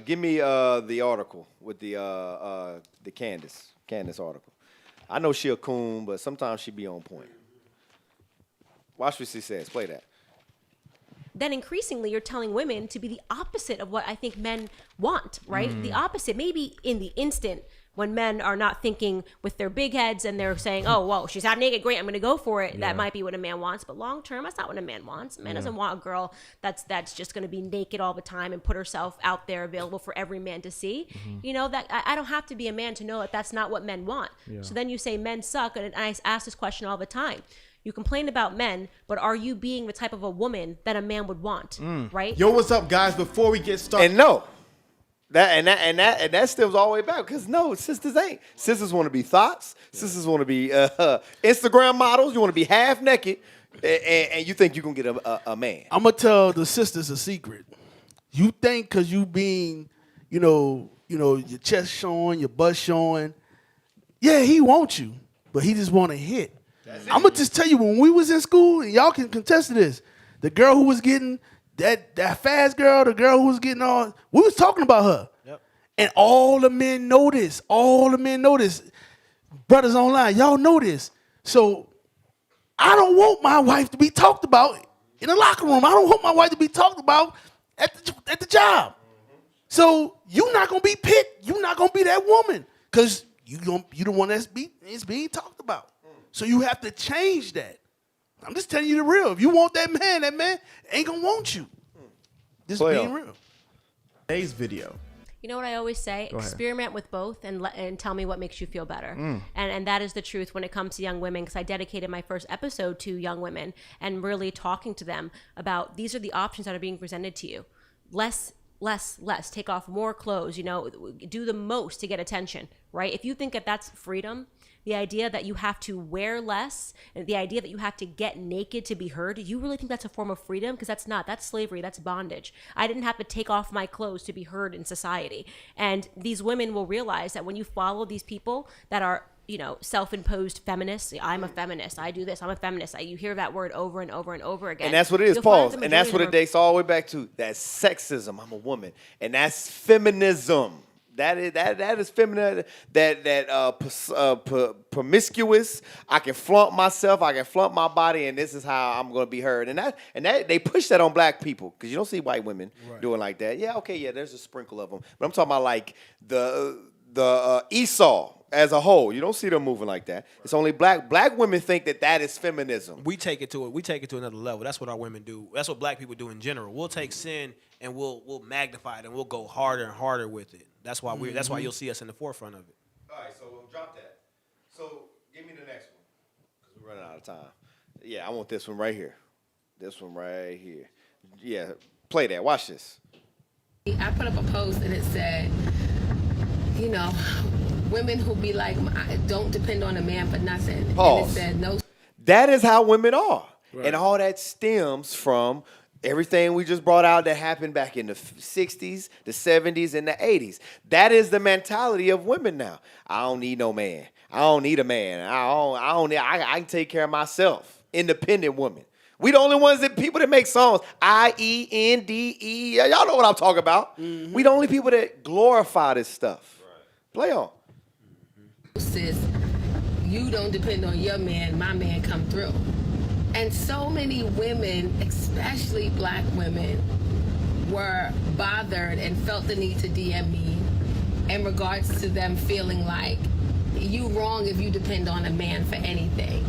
Give me the article with the Candace article. I know she a coon, but sometimes she be on point. Watch what she says. Play that. Then increasingly you're telling women to be the opposite of what I think men want, right? The opposite. Maybe in the instant when men are not thinking with their big heads and they're saying, oh, whoa, she's half naked, great, I'm going to go for it. Yeah. That might be what a man wants. But long term, that's not what a man wants. A man doesn't want a girl that's just going to be naked all the time and put herself out there available for every man to see. You know, that I don't have to be a man to know that that's not what men want. So then you say men suck. And I ask this question all the time. You complain about men, but are you being the type of a woman that a man would want, right? Yo, what's up, guys? Before we get started. And no. That stems all the way back because no, sisters ain't. Sisters want to be thoughts. Sisters want to be Instagram models. You want to be half naked, and you think you can get a man. I'm gonna tell the sisters a secret. You think because you being, you know, your chest showing, your butt showing, yeah, he wants you, but he just want to hit. I'm gonna just tell you when we was in school, and y'all can contest to this. The girl who was getting that fast girl, the girl who was getting all, we was talking about her. Yep. And all the men know this. Brothers online, y'all know this. So I don't want my wife to be talked about in the locker room. I don't want my wife to be talked about at the job. So you're not gonna be picked. You're not gonna be that woman because you the one that's being talked about. So you have to change that. I'm just telling you the real. If you want that man ain't gonna want you. This is being real. Today's video. You know what I always say? Experiment with both and tell me what makes you feel better. And that is the truth when it comes to young women, because I dedicated my first episode to young women and really talking to them about these are the options that are being presented to you. Less less, take off more clothes, do the most to get attention, right? If you think that that's freedom, the idea that you have to wear less, and the idea that you have to get naked to be heard, you really think that's a form of freedom? Because that's slavery, that's bondage. I didn't have to take off my clothes to be heard in society. And these women will realize that when you follow these people that are, self-imposed feminists, I'm a feminist, I do this, I'm a feminist. You hear that word over and over and over again. And that's what it is, pause. And that's what it dates all the way back to. That's sexism. I'm a woman. And that's feminism. That is feminine. Promiscuous. I can flaunt myself. I can flaunt my body, and this is how I'm going to be heard. And that they push that on black people because you don't see white women doing like that. Yeah, okay, yeah. There's a sprinkle of them, but I'm talking about like the Esau as a whole. You don't see them moving like that. It's only black women think that is feminism. We take it to another level. That's what our women do. That's what black people do in general. We'll take sin and we'll magnify it and we'll go harder and harder with it. That's why that's why you'll see us in the forefront of it. All right, so we'll drop that. So give me the next one because we're running out of time. Yeah, I want this one right here. This one right here. Yeah, play that. Watch this. I put up a post and it said, women who be like, don't depend on a man for nothing. Pause. And it said, no. That is how women are. Right. And all that stems from everything we just brought out that happened back in the 60s, the 70s, and the 80s. That is the mentality of women now. I don't need no man. I don't need a man. I can take care of myself. Independent woman. We the only ones people that make songs. IENDE. Y'all know what I'm talking about. Mm-hmm. We the only people that glorify this stuff. Right. Play on. Sis, you don't depend on your man. My man come through. And so many women, especially black women, were bothered and felt the need to DM me in regards to them feeling like you wrong if you depend on a man for anything.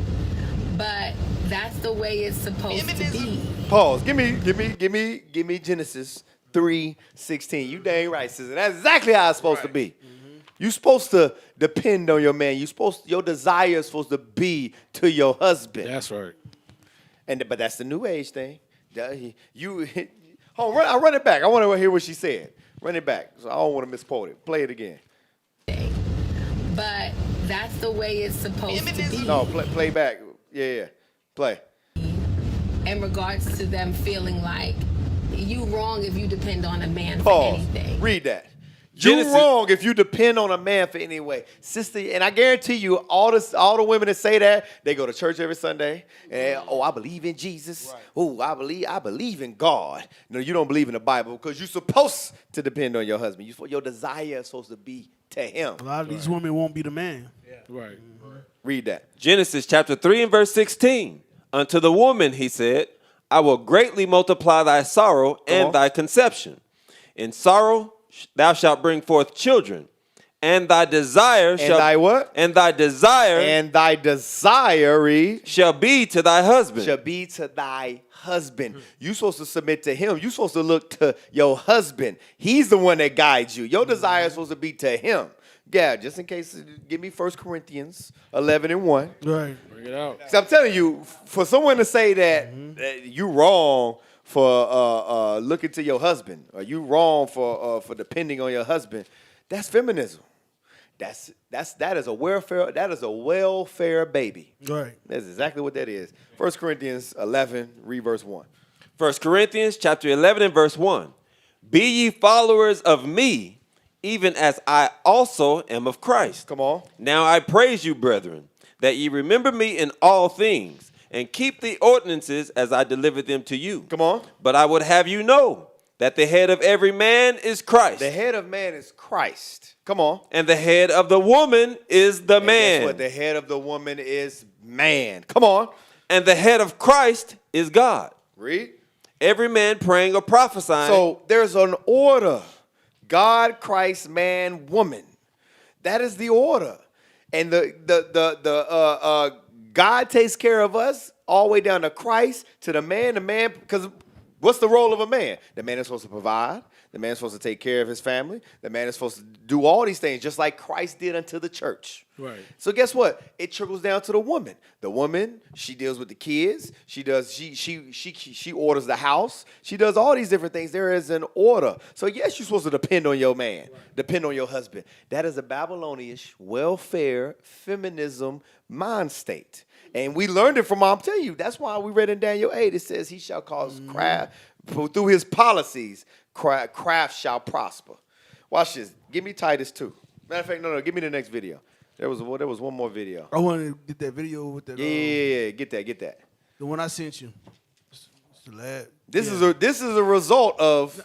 But that's the way it's supposed to be. Pause. Give me Genesis 3:16. You dang right, sister. That's exactly how it's supposed to be. Mm-hmm. You're supposed to depend on your man. Your desire is supposed to be to your husband. That's right. But that's the new age thing. I'll run it back. I want to hear what she said. Run it back. So I don't want to misquote it. Play it again. But that's the way it's supposed to be. No, play back. Yeah. Play. In regards to them feeling like you wrong if you depend on a man Pause. for anything. Read that. You're wrong if you depend on a man for any way. Sister, and I guarantee you, all the women that say that, they go to church every Sunday. And, I believe in Jesus. Right. Oh, I believe in God. No, you don't believe in the Bible because you're supposed to depend on your husband. Your desire is supposed to be to him. A lot of these women won't be the man. Yeah. Right. Mm-hmm. Read that. Genesis chapter 3 and verse 16. Unto the woman, he said, I will greatly multiply thy sorrow and thy conception. In sorrow thou shalt bring forth children, and thy desire shall thy what? And thy desire shall be to thy husband. Shall be to thy husband. You supposed to submit to him. You supposed to look to your husband. He's the one that guides you. Your desire is supposed to be to him. Yeah, just in case, give me 1 Corinthians 11 and 1. Right. Bring it out. So I'm telling you, for someone to say that you wrong for looking to your husband, or you wrong for depending on your husband, that's feminism. That is a welfare baby. Right. That's exactly what that is. 1 Corinthians 11, read verse 1. 1 Corinthians chapter 11 and verse 1. Be ye followers of me, even as I also am of Christ. Come on. Now I praise you, brethren, that ye remember me in all things, and keep the ordinances as I delivered them to you. Come on. But I would have you know that the head of every man is Christ. The head of man is Christ. Come on. And the head of the woman is the man. Guess what? The head of the woman is man. Come on. And the head of Christ is God. Read. Every man praying or prophesying. So there's an order. God, Christ, man, woman. That is the order. And God takes care of us all the way down to Christ, to the man, because what's the role of a man? The man is supposed to provide. The man is supposed to take care of his family. The man is supposed to do all these things just like Christ did unto the church. Right. So guess what? It trickles down to the woman. The woman, she deals with the kids. She orders the house. She does all these different things. There is an order. So yes, you're supposed to depend on your man, depend on your husband. That is a Babylonian welfare feminism mind state. And we learned it from, I'm telling you, that's why we read in Daniel 8, it says he shall cause craft, through his policies, craft shall prosper. Watch this. Give me Titus 2. Matter of fact, no, give me the next video. There was one more video. I want to get that video with that. Yeah, get that. The one I sent you. It's the last. This is a result of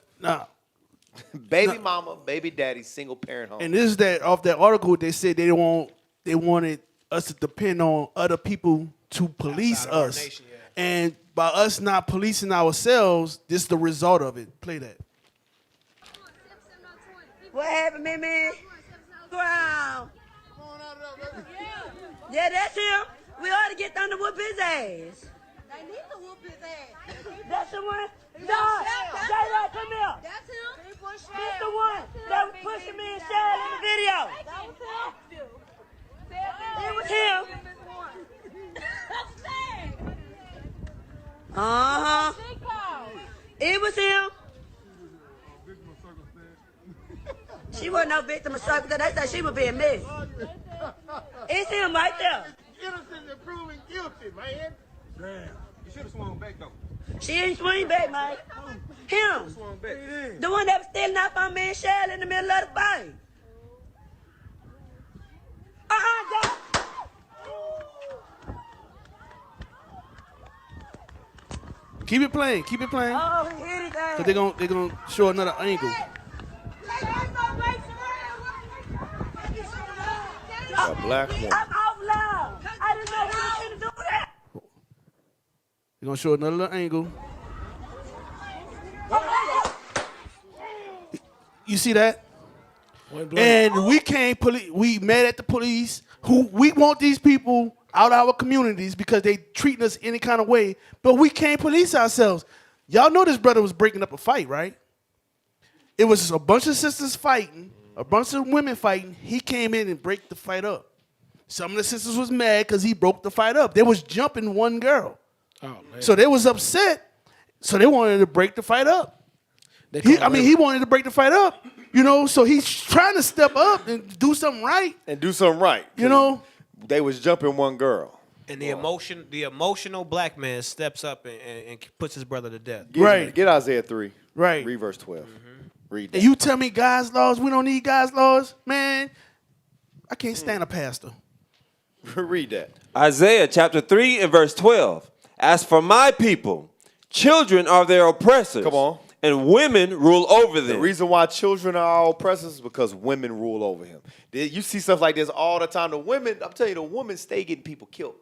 baby Nah. mama, baby daddy, single parent home. And this is that off that article. They said they wanted us to depend on other people to police us, and by us not policing ourselves, this is the result of it. Play that. What happened, man? Ground. Yeah, that's him. We ought to get them to whoop his ass. They need to whoop his ass. That's the one. Dog, J-Rod, come here. That's him. This the one that was pushing me and Cheryl in the video. That was him. It was him. Uh-huh. It was him. She wasn't no victim of circumstance. They said she was being missed. It's him right there. Innocent and proven guilty, man. Damn. You should have swung back, though. She ain't swing back, man. Him. The one that was stealing out from me and Cheryl in the middle of the fight. Dad. Keep it playing. Oh, he hit his ass. Cause they're gonna show another angle. A black woman. I'm out loud. I didn't know he was going to do that. They're gonna show another little angle. You see that? And we can't we mad at the police. Who we want these people out of our communities because they treating us any kind of way, but we can't police ourselves. Y'all know this brother was breaking up a fight, right? It was a bunch of sisters fighting, a bunch of women fighting. He came in and break the fight up. Some of the sisters was mad because he broke the fight up. They was jumping one girl. Oh, man. So they was upset. So they wanted to break the fight up. He wanted to break the fight up. You know, so he's trying to step up and do something right. You know, they was jumping one girl. And the emotional black man steps up and puts his brother to death. Get Isaiah 3. Right. Read verse 12. Read that. And you tell me God's laws, we don't need God's laws? Man, I can't stand a pastor. Read that. Isaiah chapter 3 and verse 12. As for my people, children are their oppressors. Come on. And women rule over them. The reason why children are our oppressors is because women rule over him. You see stuff like this all the time. The women, I'm telling you, the women stay getting people killed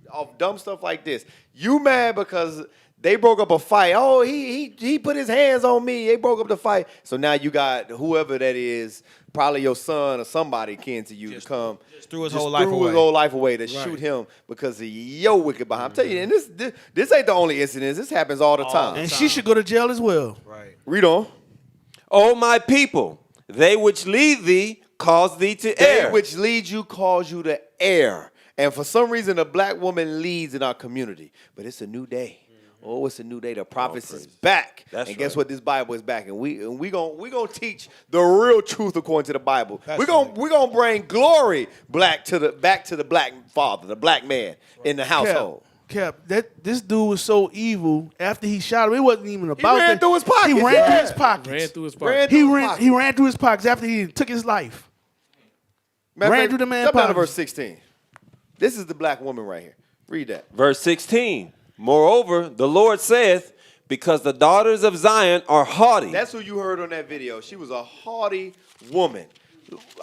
off dumb stuff like this. You mad because they broke up a fight. Oh, he put his hands on me. They broke up the fight. So now you got whoever that is, probably your son or somebody kin to you to come. Just threw his whole life away To shoot him because of your wicked behind. I'm telling you, and this ain't the only incident. This happens all the time. And she should go to jail as well. Right. Read on. O my people, they which lead thee cause thee to err. They which lead you cause you to err. And for some reason, a black woman leads in our community. But it's a new day. Oh, it's a new day. The prophets is back. And guess what? This Bible is back. And we gonna teach the real truth according to the Bible. We're gonna bring glory back to the black father, the black man in the household. Cap, this dude was so evil. After he shot him, it wasn't even about that. He ran through his pockets. He ran through his pockets. Ran through his pockets. He ran through his pockets after he took his life. Ran through the man's pockets. Jump down to pockets. verse 16. This is the black woman right here. Read that. Verse 16. Moreover, the Lord saith, because the daughters of Zion are haughty. That's who you heard on that video. She was a haughty woman.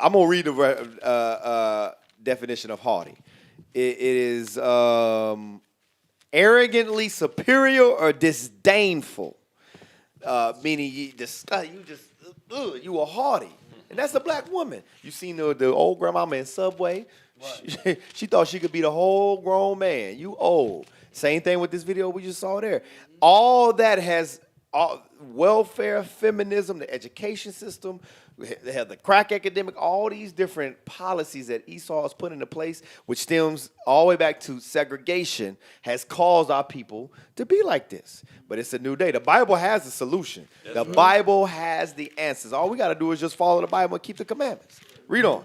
I'm going to read the definition of haughty. It is arrogantly superior or disdainful, meaning you are haughty. And that's a black woman. You seen the old grandmama in Subway? She thought she could be the whole grown man. You old. Same thing with this video we just saw there. All that has all welfare, feminism, the education system, they have the crack epidemic, all these different policies that Esau has put into place, which stems all the way back to segregation, has caused our people to be like this. But it's a new day. The Bible has the solution. The Bible has the answers. All we got to do is just follow the Bible and keep the commandments. Read on.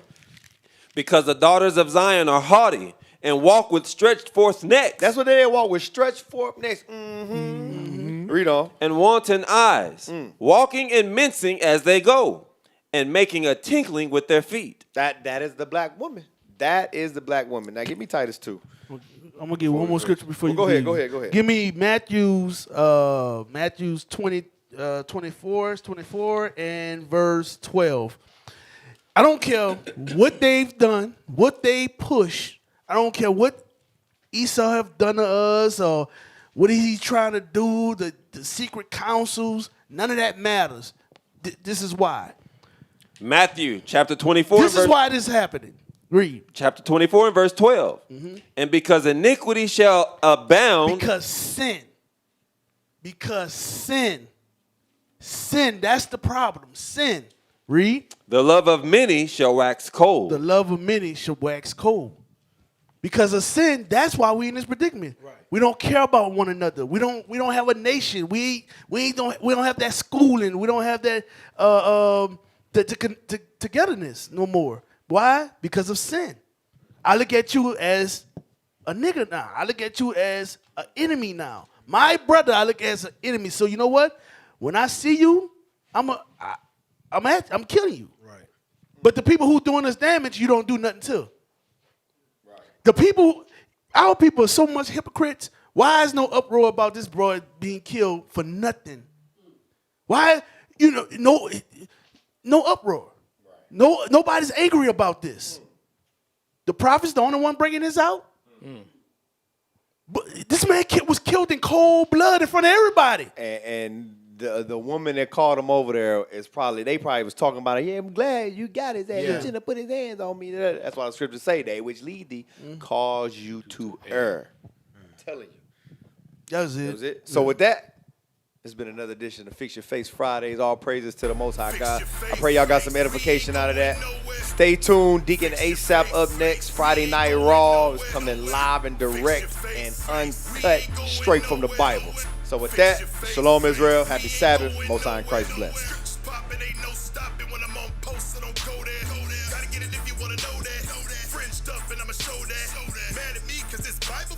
Because the daughters of Zion are haughty and walk with stretched forth necks. That's what they walk with, stretched forth necks. Mm-hmm. Read on. And wanton eyes, walking and mincing as they go, and making a tinkling with their feet. That is the black woman. That is the black woman. Now give me Titus 2. I'm gonna give one more scripture before you go leave. ahead. Go ahead. Give me Matthew's 24 and verse 12. I don't care what they've done, what they push. I don't care what Esau have done to us or what he's trying to do, the secret councils. None of that matters. This is why. Matthew chapter 24. This is why this is happening. Read. Chapter 24 and verse 12. And because iniquity shall abound. Because sin, that's the problem. Sin. Read. The love of many shall wax cold. The love of many shall wax cold. Because of sin, that's why we in this predicament. Right. We don't care about one another. We don't have a nation. We don't have that schooling. We don't have that togetherness no more. Why? Because of sin. I look at you as a nigga now. I look at you as an enemy now. My brother, I look at as an enemy. So you know what? When I see you, I'm killing you. Right. But the people who doing us damage, you don't do nothing to. Right. Our people are so much hypocrites. Why is no uproar about this boy being killed for nothing? Why, no uproar. Right. Nobody's angry about this. The prophet's the only one bringing this out. But this man was killed in cold blood in front of everybody. And the woman that called him over there they probably was talking about it. Yeah, I'm glad you got his ass. He shouldn't have put his hands on me. That's why the scriptures say they which lead thee cause you to err. I'm telling you. That was it. So with that, it's been another edition of Fix Your Face Fridays. All praises to the Most High God. I pray y'all got some edification out of that. Stay tuned. Deacon Asaph up next. Friday Night Raw is coming live and direct and uncut straight from the Bible. So with that, Shalom Israel. Happy Sabbath. Most High in Christ bless. Bible